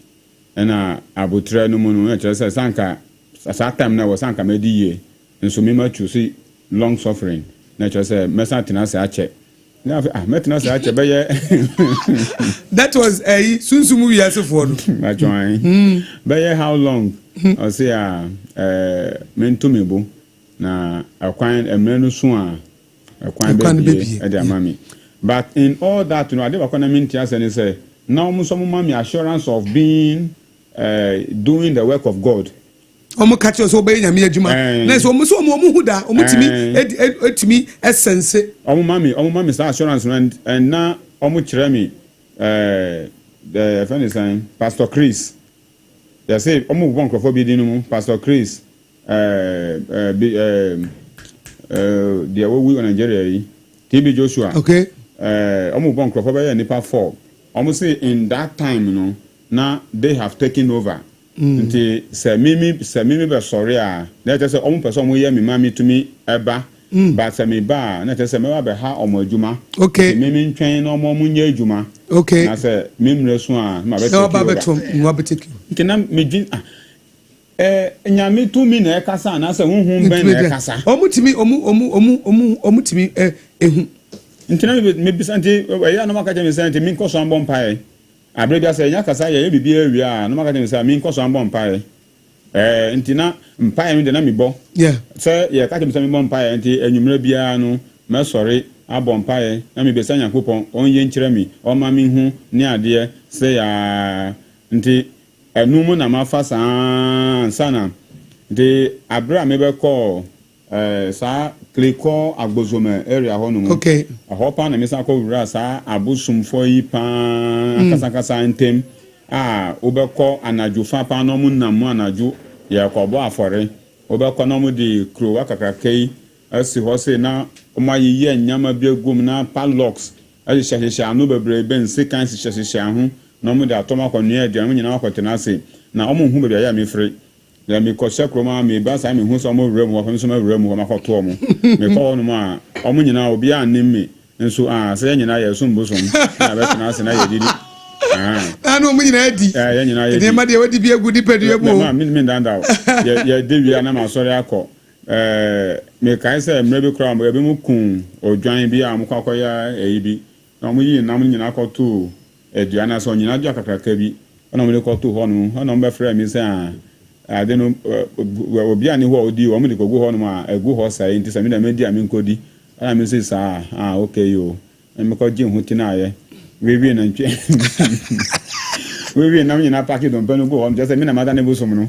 na abutre no mu no let's say sanka sa time na wo sanka me di ye nso me ma choose long suffering let's say me santina se ache na metina se ache be ye that was a sunsumu yase for no ma join be ye how long I say mento mebo na akwan emrenu so a akwan be e dey mami but in all that I dey wakona mintia say now some mami assurance of being doing the work of God omo catch us obey nyame adwuma na so omo huda omo timi essence omo mami say assurance and na omo kire me the friend is saying Pastor Chris they say omo bon crofo bi dinu Pastor Chris the we on Nigeria TB Joshua okay omo bon crofo be nipa 4 omo say in that time no now they have taken over nti se mimi be sorry na te se omo person mo ye mi mami to me eba but se me ba na te se me ba be ha omo adwuma okay mimi ntwen na omo nya adwuma okay na se mimre so a ma be take nti na me dwin nyame to mi na ekasa na se honhom ben na ekasa omo timi ehu nti na me bisanti ya no maka me santi min ko so ambon pae abrebia se nya kasa ya bibia wi a no maka me say min ko so ambon pae nti na mpae mi de na me bo se ye ka me say me bon pae nti enwumra bia no me sorry abon pae na me besa Yakopon onye nkire mi o ma mi hu ni ade se ya nti enumu na mafa sana de abra me be call sa kliko agbozome area ho no okay ahopa na me sa ko wura sa abusumfo yi pa kasa ntem obekọ anaju fa pa no mu nam anaju ya ko bo afore obekọ no mu di kro akakakei asi ho se na omayi ye nyama bi agum na padlocks ali shahesha anu bebre ben sekan si shahesha ho no mu da atoma ko nua dia mu nyina akotena ase na omo hu be ya me free ya me ko shekroma me ba sa me hu so mo wura mu ho so ma wura mu ho makoto omo me ko no ma omo nyina obi anim me nso se nyina ya so mbosom na betena ase na ye didi no mu nyina adi ya nyina ye de ma de wadi bi agudi pedu ebo ma min danda ya de wi na ma sori akọ me kai se mre bi kra mo be mu kun odwan bi am kwakoya eyi na mo yi nam nyina akoto eduana so nyina dwa kakraka bi ona mo le koto ho no ona mo be frɛ mi se ade no obi ani ho odi wo mo de kogu ho no ma egu ho sai nti se mi na me di ami nkodi ana mi se sa okay yo me ko ji hu tinaye we na ntwe we na nyina packet don penu go ho just me na mada ne bosom no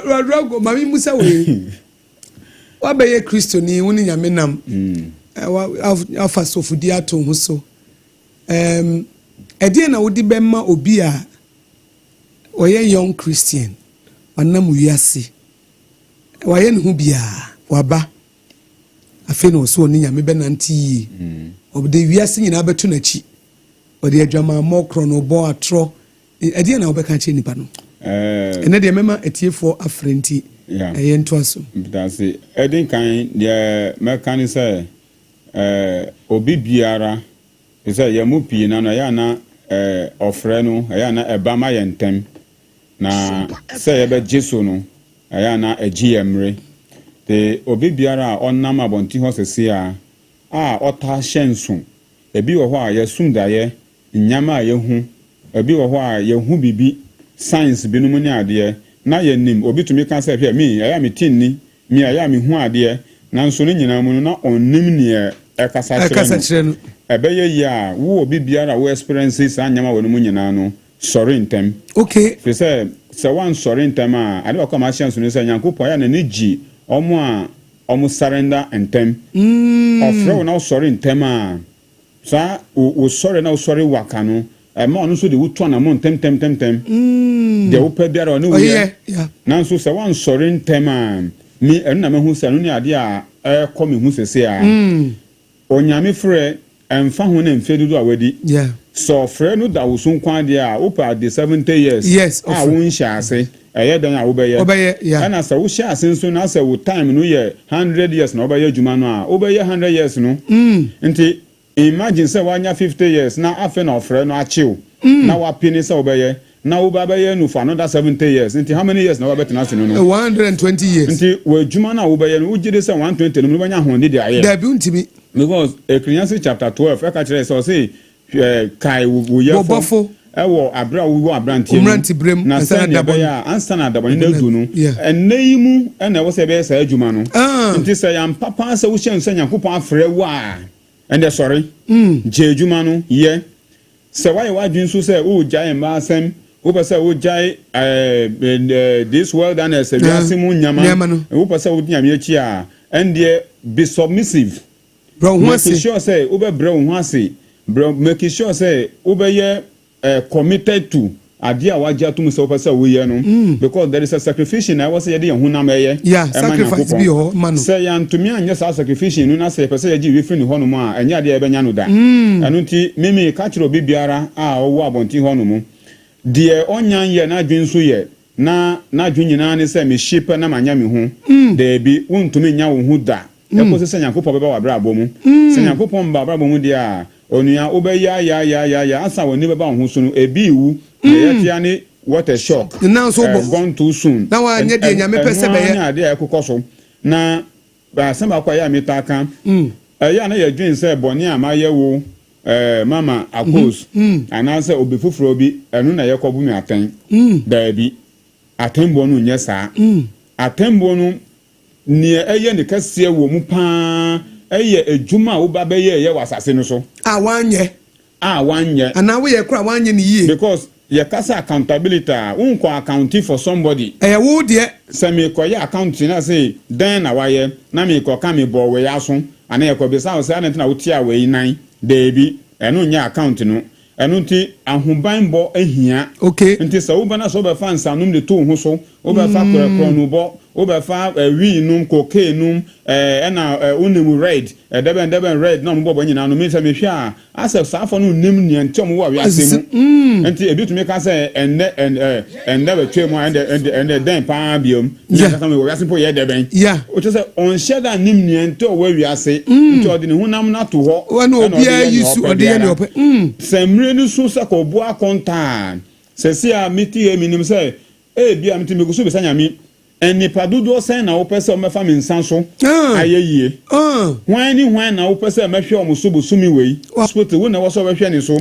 Rodrigo mami Musa we wa be ye Kristo ni woni nyame nam afa sofudi ato ho so ede na wodi be ma obi a oye young Christian onam wiase waye ne hu bia waba afi no so oni nyame be nanti obde wiase nyina beto nachi ode adwama mokro no bo atro ede na obeka che nipa no ene de mema etiefo afrenti yento aso that's it edin kan de mekani say obi biara say ya mu pii na ya na ofre no ya na eba ma yentem na say ebe jesu no ya na agiyemre de obi biara onnam abonti ho sese a ota hyensu ebi wo ho a yesum daye nyama a yehu ebi wo ho a yehu bibi science bi no mu ni ade na ye nim obi tumi kan say hwe me aya me tinni me aya me hu ade nanso ne nyina mu no na onnim ne ekasa kire no ebeye ya wo obi biara wo experiences anyama wo no mu nyina no sorry ntem okay fe say one sorry ntem a ade ko ma chance no say Nyankopon ya na ne gi omo surrender ntem ofre wo na sorry ntem a sa o sorry na o sorry waka no ma onu so de wo to na mo ntem de wo pa biara no we nanso say one sorry ntem a mi na me hu say no ne ade a ko me hu sese a onyame frɛ emfa ho na mfedudu a wadi so frɛ no da wo so nkwa de a wo pa de 70 years a wo nhya ase ɛyɛ dan a wo bɛyɛ ana sa wo hya ase nso na sa wo time no yɛ 100 years na wo bɛyɛ adwuma no a wo bɛyɛ 100 years no nti imagine say wanya 50 years na afa na ofrɛ no achiw na wa pini say wo bɛyɛ na wo ba bɛyɛ no for another 70 years nti how many years na wo bɛtena ase no 120 years nti wo adwuma na wo bɛyɛ no wo gide say 120 no bɛnya ho de ayɛ da bi untimi because Ecclesiastes chapter 12 eka kire say kai wo ye fo ewo abra wo abrantie na say na baya ansa na dabani na du no enayimu na wo say be say adwuma no nti say yam papa say wo hye nsa Nyankopon afrɛ wo a ende sorry je adwuma no ye say why wadwin so say wo gyae ma asem wo pese wo gyae this world and say we asimu nyama wo pese wo nyame achi a ende be submissive bro make sure say ube bro ase bro make sure say ube ye committed to ade a waja to so person we ye no because there is a sacrifice na was ye de hunam eye sacrifice bi ho man say yan to me anya sacrifice no na say person ye gi we free ni hono mu a anya de e benya no da anu nti mimi ka kiro bibiara a owo abonti hono mu de onyan ye na dwen so ye na dwen nyina ne say me sheep na manya me ho de bi wontumi nya wo hu da eko se Nyankopon beba wa bra abomu se Nyankopon ba bra abomu dia onua obeya ya asa woni beba ho so no ebi iwu ye tia ni what a shock na so gone too soon na wa nye de nyame pese be ye na de ekokọ so na ba samba kwa ya mitaka ya na ye dwen se boni amaye wo mama akos ana se obi fufuro bi enu na ye kobu mi aten da bi atembo no nye sa atembo no ni eye ne kase wo mu pa eye ejuma wo ba be ye wasase no so wanye ana we ye kra wanye ni yie because ye kasa accountability unko accounting for somebody wo de se me ko ye account na say dan na waye na me ko ka me bo we yaso ana ye ko be sa o say na wo tia we nan de bi eno nya account no eno nti ahoban bo ahia nti se wo ba na so be fa nsanum de to ho so wo be fa kro no bo wo be fa wi num cocaine num na unimu red deben red na mo bo nyina no me se me hwa asef safo no nim ni ntom wo wi asemu nti ebitumi ka se ende be twem ende den pa biom ni ka me wo wi asempo ye deben o to se on share that nim ni nto wo wi ase nti odi ne hunam na to ho na obi ayisu odi ye ne ope semre no so se ko bo akonta se si a miti e minim se bia miti me gusu be sanyami enipa dodo sen na wo pese o mefa me nsanso ayeyie hwan na wo pese mehwe o musubu sumi wei hospital wo na wo so behwe ni so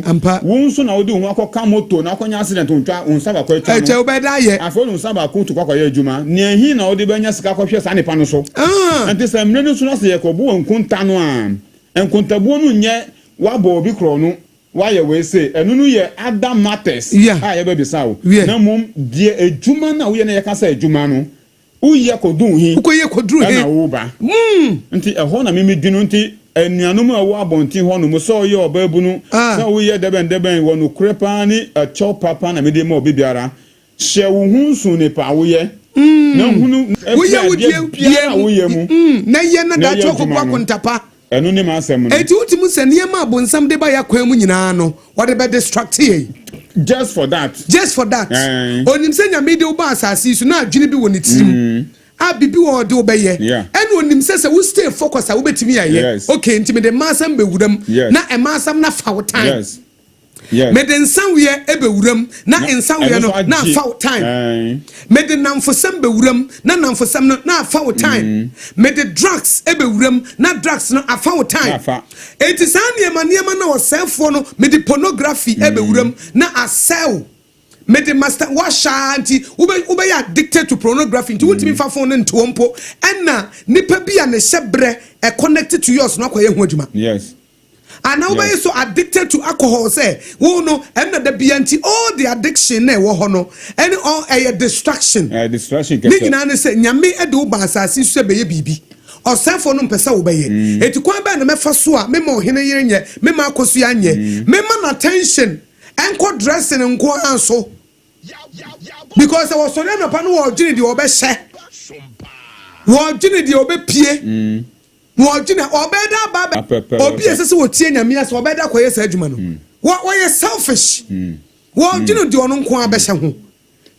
wo nso na wo di ho akoka moto na akonya accident ntwa unsaba kwa etwa no wo beda ye afo no unsaba ko to kwa ye adwuma ne ehi na wo di benya sika kwhwe sa nipa no so enti se mre no so na se ye ko bo nkunta no a enkuntabuo no nye wabo obi kro no why we say enunu ye other matters ye be bisa wo na mom die adwuma na wo ye na ye ka sa adwuma no uye kodun hi ukoye kodru hi na wo ba nti eho na mimi dwunu nti enuanum a wo abonti ho no so ye obabu no so wo ye deben wo no krepa ni a chop papa na mede ma obi biara hye wo hunsu ne pa wo ye na hunu wo ye wo die wo ye mu na ye na da choko kwa kontapa enu ni ma asem no eti utimu se ne ma abonsam de ba ya kwan mu nyina no what be distract ye just for that onim se nyame de wo ba asase so na adwene bi wo ne tirim a bibi wo de wo be ye ene onim se wo stay focus a wo betimi ya ye okay ntimi de masam be wuram na e masam na fa wo time me de nsanwe ebe wuram na nsanwe no na fa wo time me de namfosam be wuram na namfosam no na fa wo time me de drugs ebe wuram na drugs no afa wo time enti san niema na wo selfo no me de pornography ebe wuram na asel me the master wa shanti ube ya addicted to pornography nti wotimi fa phone nto ompo enna nipa bia ne hyebre connected to yours no akoye hu adwuma yes and now yes. So addicted to alcohol say wo no enna da bia nti all the addiction na wo ho no any all a distraction distraction ni nyina ne say nyame e de wo ba asase so be ye bibi osefo no mpesa wo be ye eti kwan ba na mefa so a me ma ohene yere nye me ma Akosua nye me ma na attention enko dressing enko anso because I was so na pa no wo gini di obe hye wo gini di obe pie wo gini obe da ba obi esese wo tie nyame ase obe da koye sa adwuma no wo ye selfish wo gini di ono nko abehye ho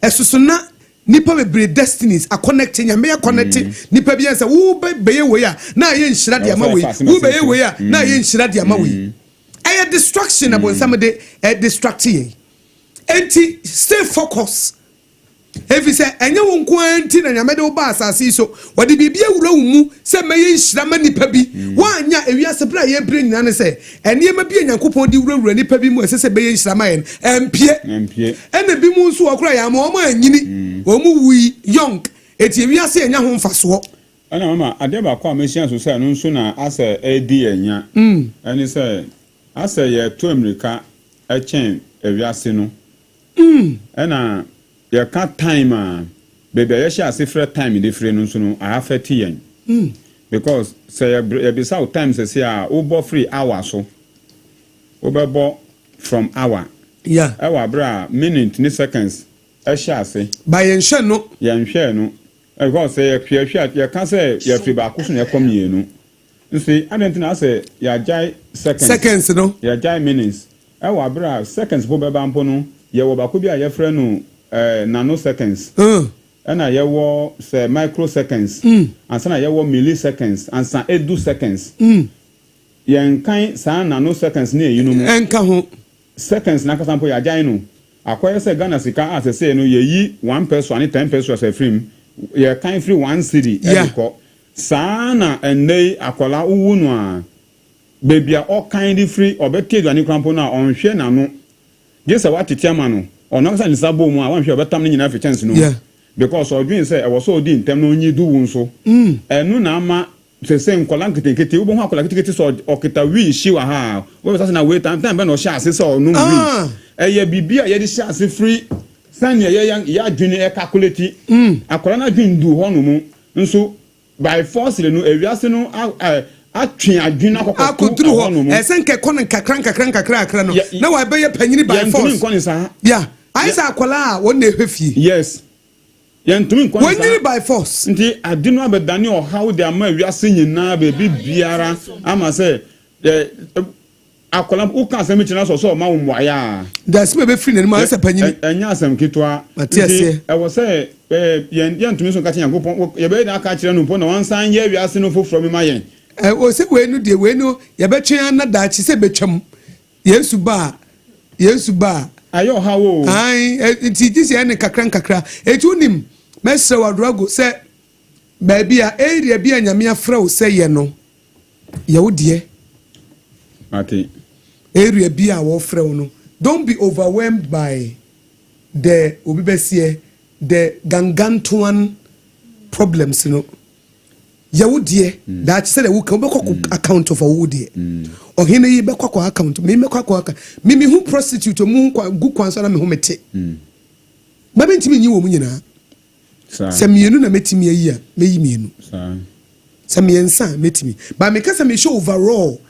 esusu na nipa be destinies are connecting nyame connecting nipa bi ense wo be ye we a na ye nhira de ama we wo be ye we a na ye nhira de ama we a distraction about somebody distracting enti stay focused if you say enye won ko anti na nyame de wo ba asase so wode bibia wura wumu se meye nhira ma nipa bi wanya ewiase bra ye bre nyina ne se ene ma bi Nyankopɔn di wura nipa bi mu se beye nhira ma yen empie ene bi mu nso okura ya ma o ma anyini o mu wi young eti ewiase enya ho mfaso ana mama ade ba kwa machine so say no nso na asa edi enya ene say asa ye to America e chen ewiase no ena ya ka time baby ya sha se free time dey free no so no I have 30 yen because say ya be say time say o bo free hour so o be bo from hour yeah hour bra minute ni seconds e sha se by yen hwe no ya nhwe no because say ya hwe ya ka say ya free ba ko so na kom yenu nsi adentina say ya jai seconds no ya jai minutes hour bra seconds bo be ba mpo no ye wo ba ko bi a ye free no nanoseconds and I yewo say microseconds and sana yewo milliseconds and san edu seconds yen kan san nanoseconds ne you know enka ho seconds na kasampo ya jan no akoye say Ghana sika as say no ye yi 1 peso and 10 peso as free ye kan free 1 cedi e sana enei akola uwu no a baby all kind free obete dwani krampo na onhwe na no je say what tiama no ono kasa nisabo mu a wanhwe obetam ni nyina fe chance no because odwin say e wo so odi ntem no nyi du wu nso enu na ama se nkola nketenkete wo ho akola ketekete so okita wi shi wa ha wo be say na wait time be no sha ase so no wi eye bibia ye di sha ase free san ye ya adwini e calculate akola na adwin du ho no mu nso by force le no ewiase no atwe adwina akoturu ho esenke kono kakran no na wa be ye panyini by force yeah aisa akola won na ehwefie yes yentumi nkon won ni by force nti adinu abedani o how they am wiase nyina be bibiara ama say akola uka asem china so ma wo moya da se be free na ma asa panyini enya asem kitwa nti e wo say yentumi so ka tia Nyankopɔn ye be na ka kire no mpo na wansan ye wiase no foforo mi ma yen o se we no de we no ye betwe na da chi se betwam Yesu ba ayo hawo ai nti disi ene kakra etu nim mesre wadrogo se ba bia area bia nyame afra o se ye no ye wo de ati area bia wo fra o no don't be overwhelmed by the obibesie the gangantuan problems no ye wo de that say the wo kan be account of wo de ohene yi be kwakwa account me kwakwa aka me hu prostitute mu gu kwanso na me hu mete ba be ntimi nyi wo mu nyina sa mienu na metimi ayi a meyi mienu sa miensa metimi ba me kasa me show overall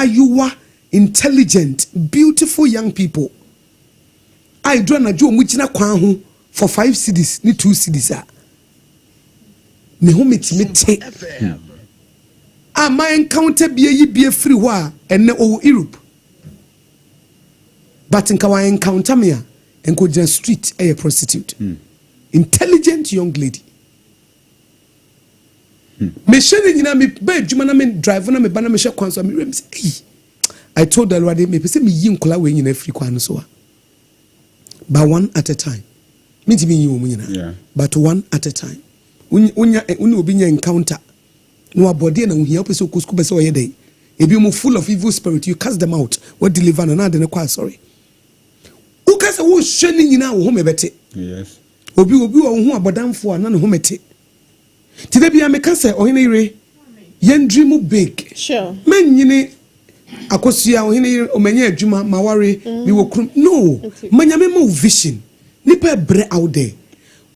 you are intelligent beautiful young people I do na jo mu gina kwan ho for 5 cities ni 2 cities a me hu metimi te my encounter be free wa and o Europe but in kawa encounter me and go just street a prostitute intelligent young lady me shene nyina me ba adwuma na me drive na me ba na me hwe kwanso me rem say I told the Lord me pese me yi nkola we nyina free kwan so a but one at a time me ti me yi wo mu nyina but one at a time unya obi nya encounter no body na uhia pese okusku pese oyede ebi mu full of evil spirit you cast them out what deliver na de ne kwa sorry kasa wo hwe ni nyina wo home bete yes obi wo ho abodamfo ana ne home te ti da bia me kasa ohene ire yen dream big sure manyini Akosua ohene ire omanya adwuma maware bi wo krum no manyame ma vision nipa bre out there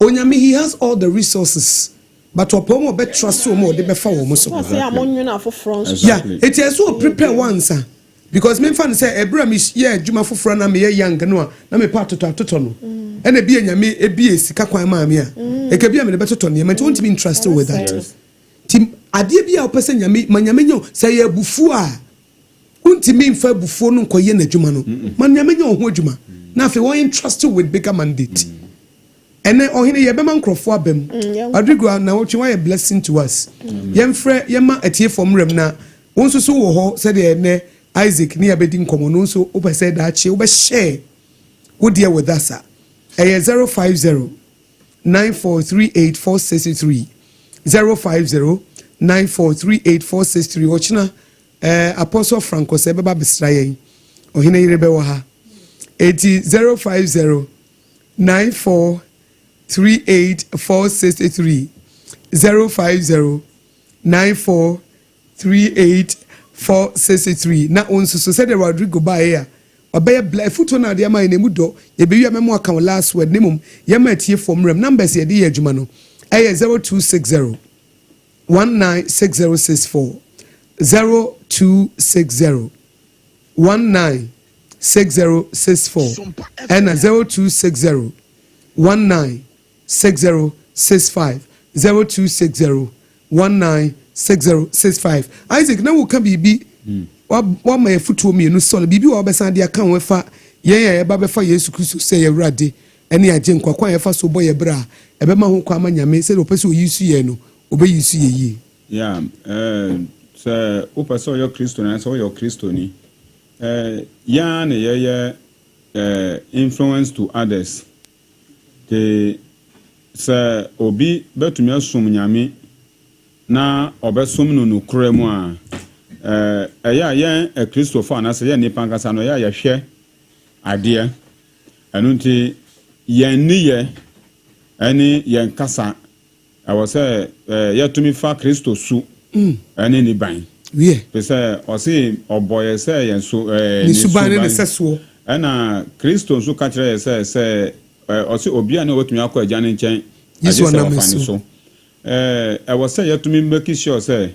onyame he has all the resources but opomo be trust wo mo de be fa wo mo so yeah it is so prepare once because me fan say ebra me yeah adwuma foforo na me young no na me pa toto no e na bi anyame e bi esika kwan ma me a e ka bi me be toto ne man won't be interested with that tim ade bi a opese nyame manyame nyo say ya bufu a won't me mfa bufu no nkoye na adwuma no manyame nyo ho adwuma na afi won interested with bigger mandate and then ohine ye bema nkrofo abem adrigo na wochi why a blessing to us yemfre yema atie fom rem na wonso so wo ho said ne Isaac ni abedi nkomo no so opese da achi wo share wo dear with us 050 9438 050 9438 ochina Apostle Franco se beba besra yen ohine yire be wo ha 050 9438 050 9438 na onso so said Rodrigo ba here obey bla futo na de ma na mu do ye be wi amemo aka last word nimum ye ma tie fom rem numbers ye de ye adwuma no 0260 196064 0260 196064 and 0260 196065 0260 196065 Isaac na wo ka bibi wa ma yafutuo mi no solo bibi wa obesan de aka wo fa ye ba be fa Yesu Kristo se ye wrade ene agye nkwa ye fa so boye bra e be ma ho kwa ma nyame se do pese oyisu ye no obeyisu ye yi yeah se o pese yo Kristo na se yo Kristo ni ya ne ye influence to others te se obi betumi asum nyame na obesom no nokura mu a eya yen Christopher na se ye nipa nkasa no ya hwe ade anu nti yen niye ani yen kasa awo se yetumi fa Kristo su ani ni ban yeah pese o se oboye se yen so ni suban ne sesuo ana Kristo so ka kire se o se obi ana wotumi akọ agya ne nchen yesu na mesu so awo se yetumi make sure se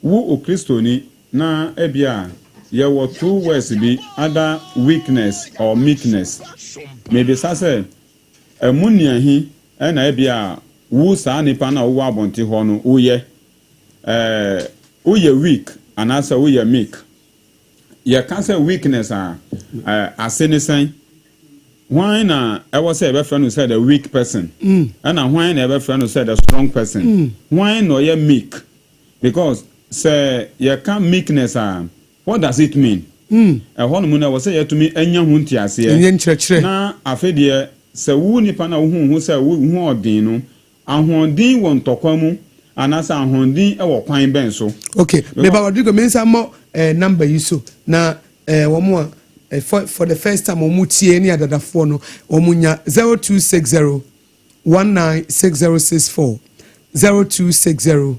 wo o Kristo ni na ebia ye wo two words bi other weakness or meekness maybe say emunia hi na ebia wo sa nipa na wo abonte ho no wo ye weak and asa wo ye meek ye can say weakness asenesen why na ever say be friend who said a weak person and why na ever friend who said a strong person why no ye meek because say ye can meekness what does it mean ho no mu na wo say ye to me anya hu ntiase enye nkyerɛkyerɛ na afedie se wu nipa na wo hu se wo hu odin no ahoɔden wɔ ntɔkwa mu anasa ahoɔden wɔ kwan bɛn so okay me ba Rodrigo me nsa mo number yi so na wo mo for the first time wo tie ni adadafo no wo nya 0260 196064 0260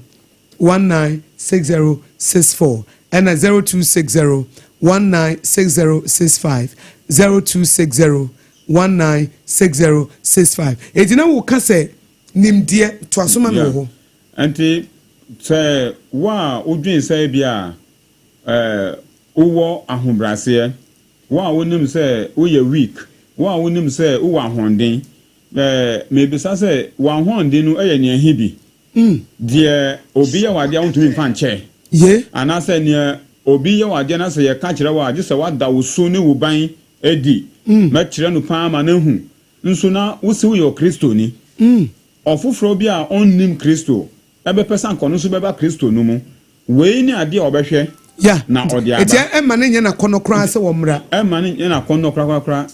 196064 and 0260 196065 0260 196065 edina wo ka se nimdie to asoma me ho anti say wa odwin say bia uwo ahombrase wa wonim say wo ye weak wa wonim say wo ahonden maybe say wa ahonden no eye ne ahibi die obi ye wade awuntumi mfa nche ye ana say ne obi ye wade na say ye ka kire wa age say wada wo so ne wo ban edi ma kire no pa ma na hu nso na wo se wo ye Kristo ni ofufro bi a onnim Kristo ebe pesa nkono so beba Kristo no mu we ni ade obehwe ya na odi aba eti ema ne nya na konokra se wo mra ema ne nya na konokra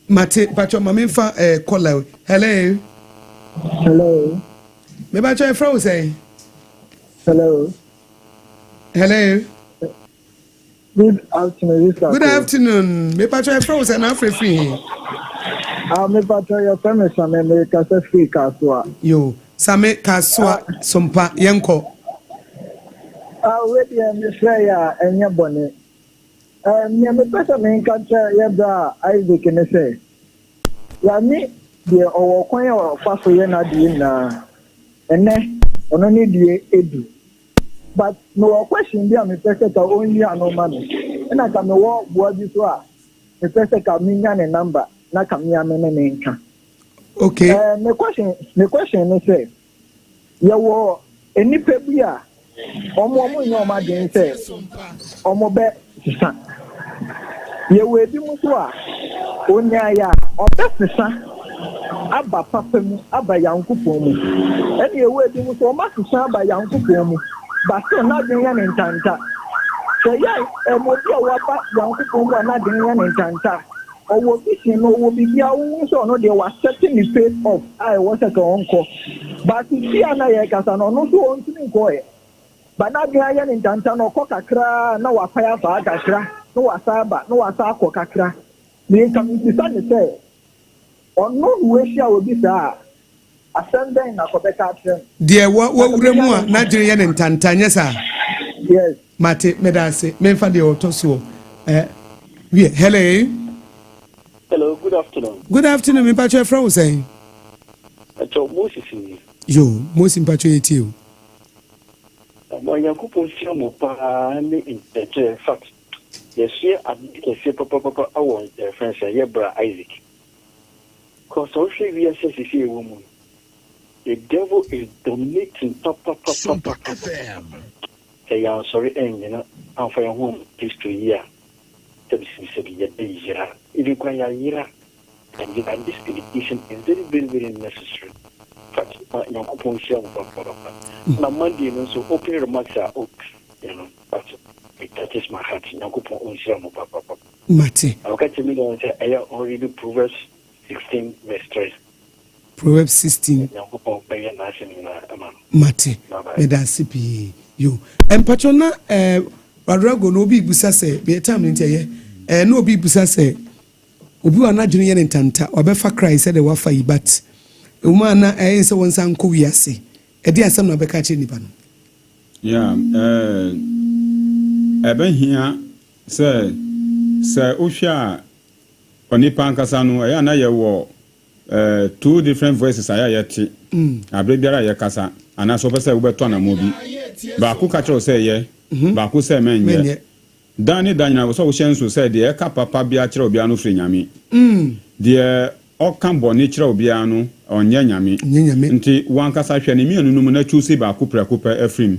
mate pacho mama mfa call hello me ba cho friend say hello good afternoon me pa cho friend say na free Me patro your family Same me kasa free Akosua. Yo, Same Akosua Sompa Yenko. We dey me say ya enye bone. Me pesa me nkacha ye bra Isaac ne say. Ya mi de owo kwan ya fa so ye na di na. Ene ono ni die edu. But no question bi me pesa ka only anoma no. Na ka me wo Aboagye so a me pesa ka me nya ne number na ka me amene ne nka. Okay. Me question is say you wo enipa bi a omo nya oma den say omo be sisa ye we bi mu so a onya ya obe sisa aba papa mu aba yankopon mu ene ye we bi mu so oma sisa aba yankopon mu ba so na den ya ne ntanta so ya mo bi o wa ba yankopon mu na den ya ne ntanta owo vision no wo bibia wo so no de was setting the face of I was a onko but see ana ye kasa no no so ontini ko e but na bia ye ntanta no ko kakra na wa fa ya fa kakra no wa saba no wa sa ko kakra ni kam ti sa ne say ono we hia obi sa ascending na ko be ka tre de wo wure mu a na dwere ye ntanta nya sa yes mate medase memfa de otoso hello. Hello, good afternoon. Good afternoon, me patcho fra wo say. Moses. Yo, Moses patcho yeti o. Mo Yankopon sia mo pa ne in fact. Yes, here at the papa our friend say bra Isaac. Cause also we are say a woman. The devil is dominating papa. Sompa FM. Say I'm sorry and you know, I'm for your home history here. Even when you and this education is very necessary. But young people share now Monday, so opening remarks are you know, but it touches my heart. Young people share papa. Mate. I'll get to me and say, I already Proverbs 16 verse 3. Proverbs 16. Young people pay a nation Mate. Medasi pi yo. Empatona Radrago no bi busa se be time ntie ye no bi busa se obi wa na dwene ye ntanta obefa Christ said the wafa yi but uma na se won san ko wiase e di asem na obeka che nipa no yeah ebe hia se ohwa onipa nkasa no ya na ye wo two different voices aya yeti abre biara ye kasa ana so pese wo beto na mo bi ba ku ka che se ye ba ku se menye dani danyina wo so wo hyenso se de ka papa bia kire obi anu firi nyame de okan boni kire obi anu onye nyame nti wankasa hwe ne mienu num na chusi ba ku prakupa afrim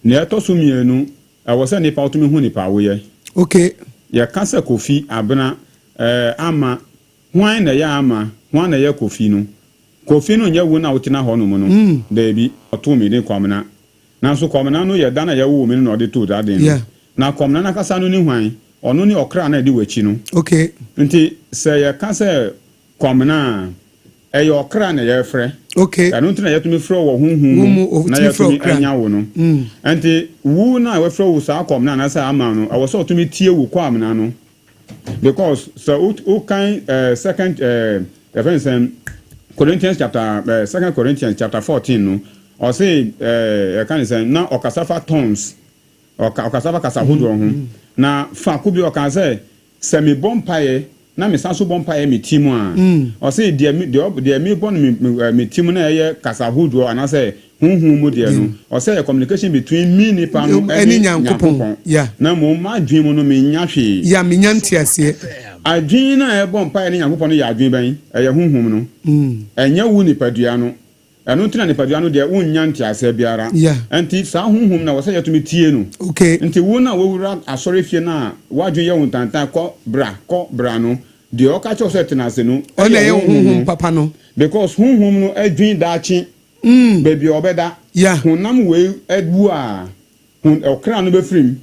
ne etoso mienu wo se nipa otumi hu nipa wo ye okay ye kasa kofi abena ama hwan na ya ama hwan na ya kofi no nya wu na wotina ho no mu no da bi oto mi den kwamna na so kwamna no ye da na ya wu mi no de to da den na kwamna na kasa no ni hwan ono ni okra na de wachi no okay nti se ye kasa kwamna e okra na ye frɛ okay anu ntina ye tumi frɛ wo hunhun na ye tumi anya wo no nti wu na we frɛ wo sa kwamna na sa ama no awo so tumi tie wo kwamna no because so who can second Corinthians chapter 2 Corinthians chapter 14 no or say can say na okasafa tongues okasafa kasahudu ho na fa ku bi okase se me bompaye na me sanso bompaye me timu a or say de me bon me timu na ye kasahudu ana say hunhun mu de no or say a communication between me ni pa no any nyankopon na mo ma dwen mu no me nya hwe ya me nya ntiase adwen na e bompaye ni nyankopon no ya adwen ban e ye hunhun no enya wu ni padua no eno ntina ni padua no de wonnya ntiase biara enti sa hunhun na wo say yetumi tie no okay enti wo na wo wura asore fie na wadwen ye wontantan ko bra no de o ka cho set na se no o na ye hunhun papa no because hunhun no adwen daachi baby obeda hunam we edu a hun okra no be frim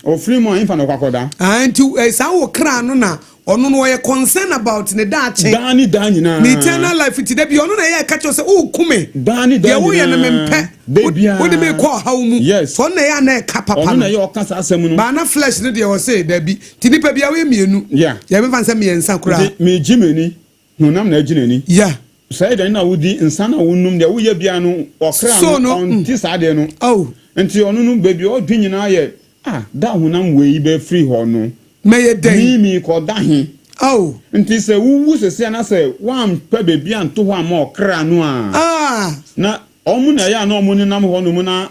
o frim o infa no kwakoda anti sa wo kra no na ono no ye concern about ne daachi dani nyina ni eternal life ti da bi ono na ye ka cho se o kume dani ye wo ye na mempe wo de me ko hawo mu so na ya na ka papa ono na ye okasa asem no ba na flesh no de wo se da bi ti nipa bia we mienu ye me fan se me ensa kura me jimeni hunam na ejinani yeah sai da na wudi insana wonum de woye bia no okra no onti sade no nti onu no baby o dwinyina ye da hunam we be free ho no meye den mi ko da he nti se wuwu se na se wan pa baby anto ho ama okra no na omu na ya na omu ni nam ho no mu na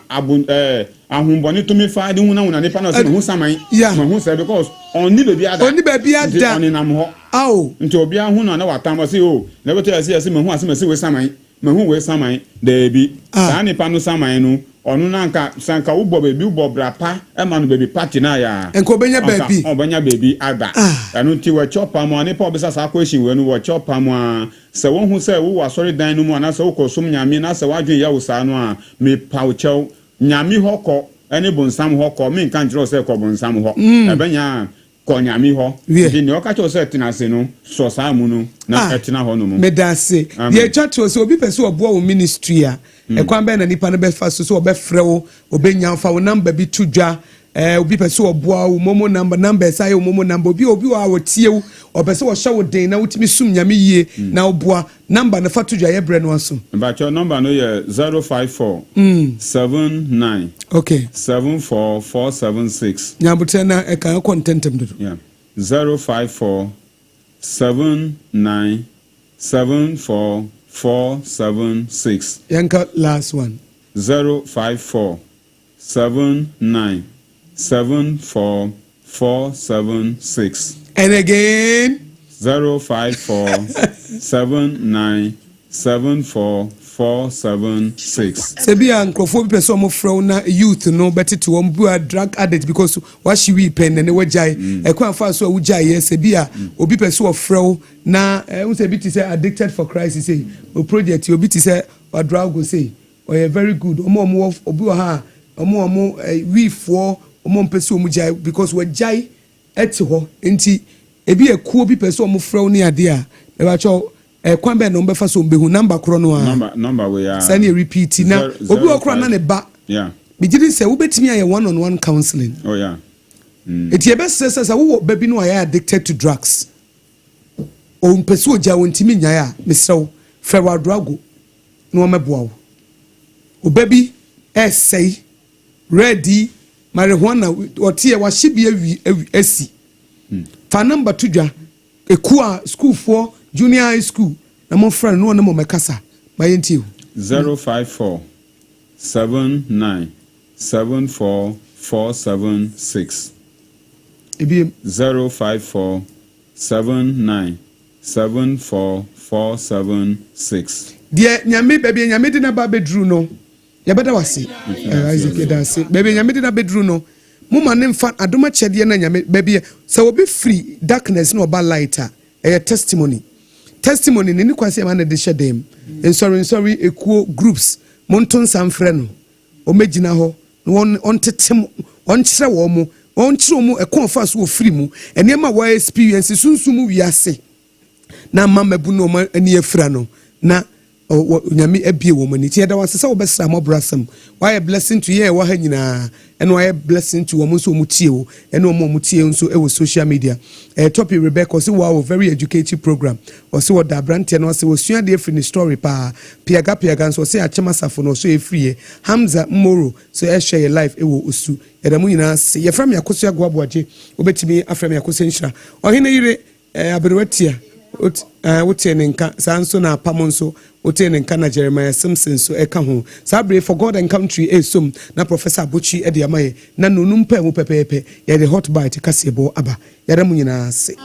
ahumboni to me fa de huna ne pa na se hu saman ma hu se because oni baby ada oni nam ho nti obi ahu na watam se na beto ya se ma hu asema se we saman ma hu we saman da bi sa ne pa no saman no onu na nka sanka wo baby wo brapa e ma no baby party na ya enko benya baby obenya baby ada anu ti we chopa mo ne pa obisa sa question we no we chopa mo se wo hu se wo wasori dan no mo na se wo kosum nyame na se wadwen ya wo sa no a me pauchew nyame hoko ene bonsam hoko me nkan jiro se ko bonsam ho ebenya ko nyame ho di ne okacho se tinase no so sa mu no na etina ho no mu medase ye chacho se obi pese obo wo ministry a ekwan be na nipa no be fa so obe frɛ wo obenya fa wo number bi tudwa obi pese obo wo momo number say wo momo number obi wa wo tie wo obese wo hye wo den na wotimi sum nyame yie na oboa number na fa tudwa ye bre no asum but your number no ye 054 79 okay 74476 nyambote na e kan contentem do 054 79 74476 yanka last one 054 79 74476 and again 054 79 74476 Sebia nkrofo bi person mo frɛ na youth no betete wo bu drug addict because what she we pen na we jai e kwa fa so wo jai sebia obi person wo frɛ na who say bi ti say addicted for Christ say o project obi ti say o drug go say o very good omo obi wo ha omo we for omo mpese omo jai because we jai eti ho enti ebi ekuo bi person mo frɛ ni ade a e ba cho kwan be no be fa so behu number kro no a number we are send you repeat na obi okra na ne ba bi gidi say wo betimi aye one-on-one counseling eti e be say wo baby no are addicted to drugs o mpese oja wontimi nyae a mesrew fe wa drago no meboa wo baby say ready marijuana otie wa hye esi fa number tudwa ekua school for junior high school na mo friend no na mo mekasa ma yenti 054 79 74476 ebi 054 79 74476 de nyame baby nyame de na ba bedru no ya beda wase Isaac da se baby nyame de na bedru no mo ma ne mfa adoma chede na nyame baby se obi free darkness na oba lighter testimony ni kwase ma na de shedem sorry ekuo groups monton samfre no o megina ho on tetem on kire wo mo on kire mo ekon fa so ofiri mu ene ma wa experience sunsumu wiase na mama bu no ma ani afira no na nyame abie wo mani tie da wasesa wo besra Mọ́borọ Asem why a blessing to ye wa ha nyina eno why a blessing to wo mo so mutie wo eno mo mutie nso e wo social media topic Rebecca say wow very educative program o say wo da brante no say wo sua de free story pa piaga nso say achema safo no so e free Hamza Mmoro so e share life e wo osu e da mu nyina say ye from Akosua Aboagye obetimi afrem Akosua nshira o hene yire aberewatia wotie nka sanso na apam nso wotie nka na Jeremiah Simpson so eka ho sabre for God and country esum na Professor Bochi ede amaye na nonum pa mu pepepe ye the hot bite kasebo aba yare mu nyina se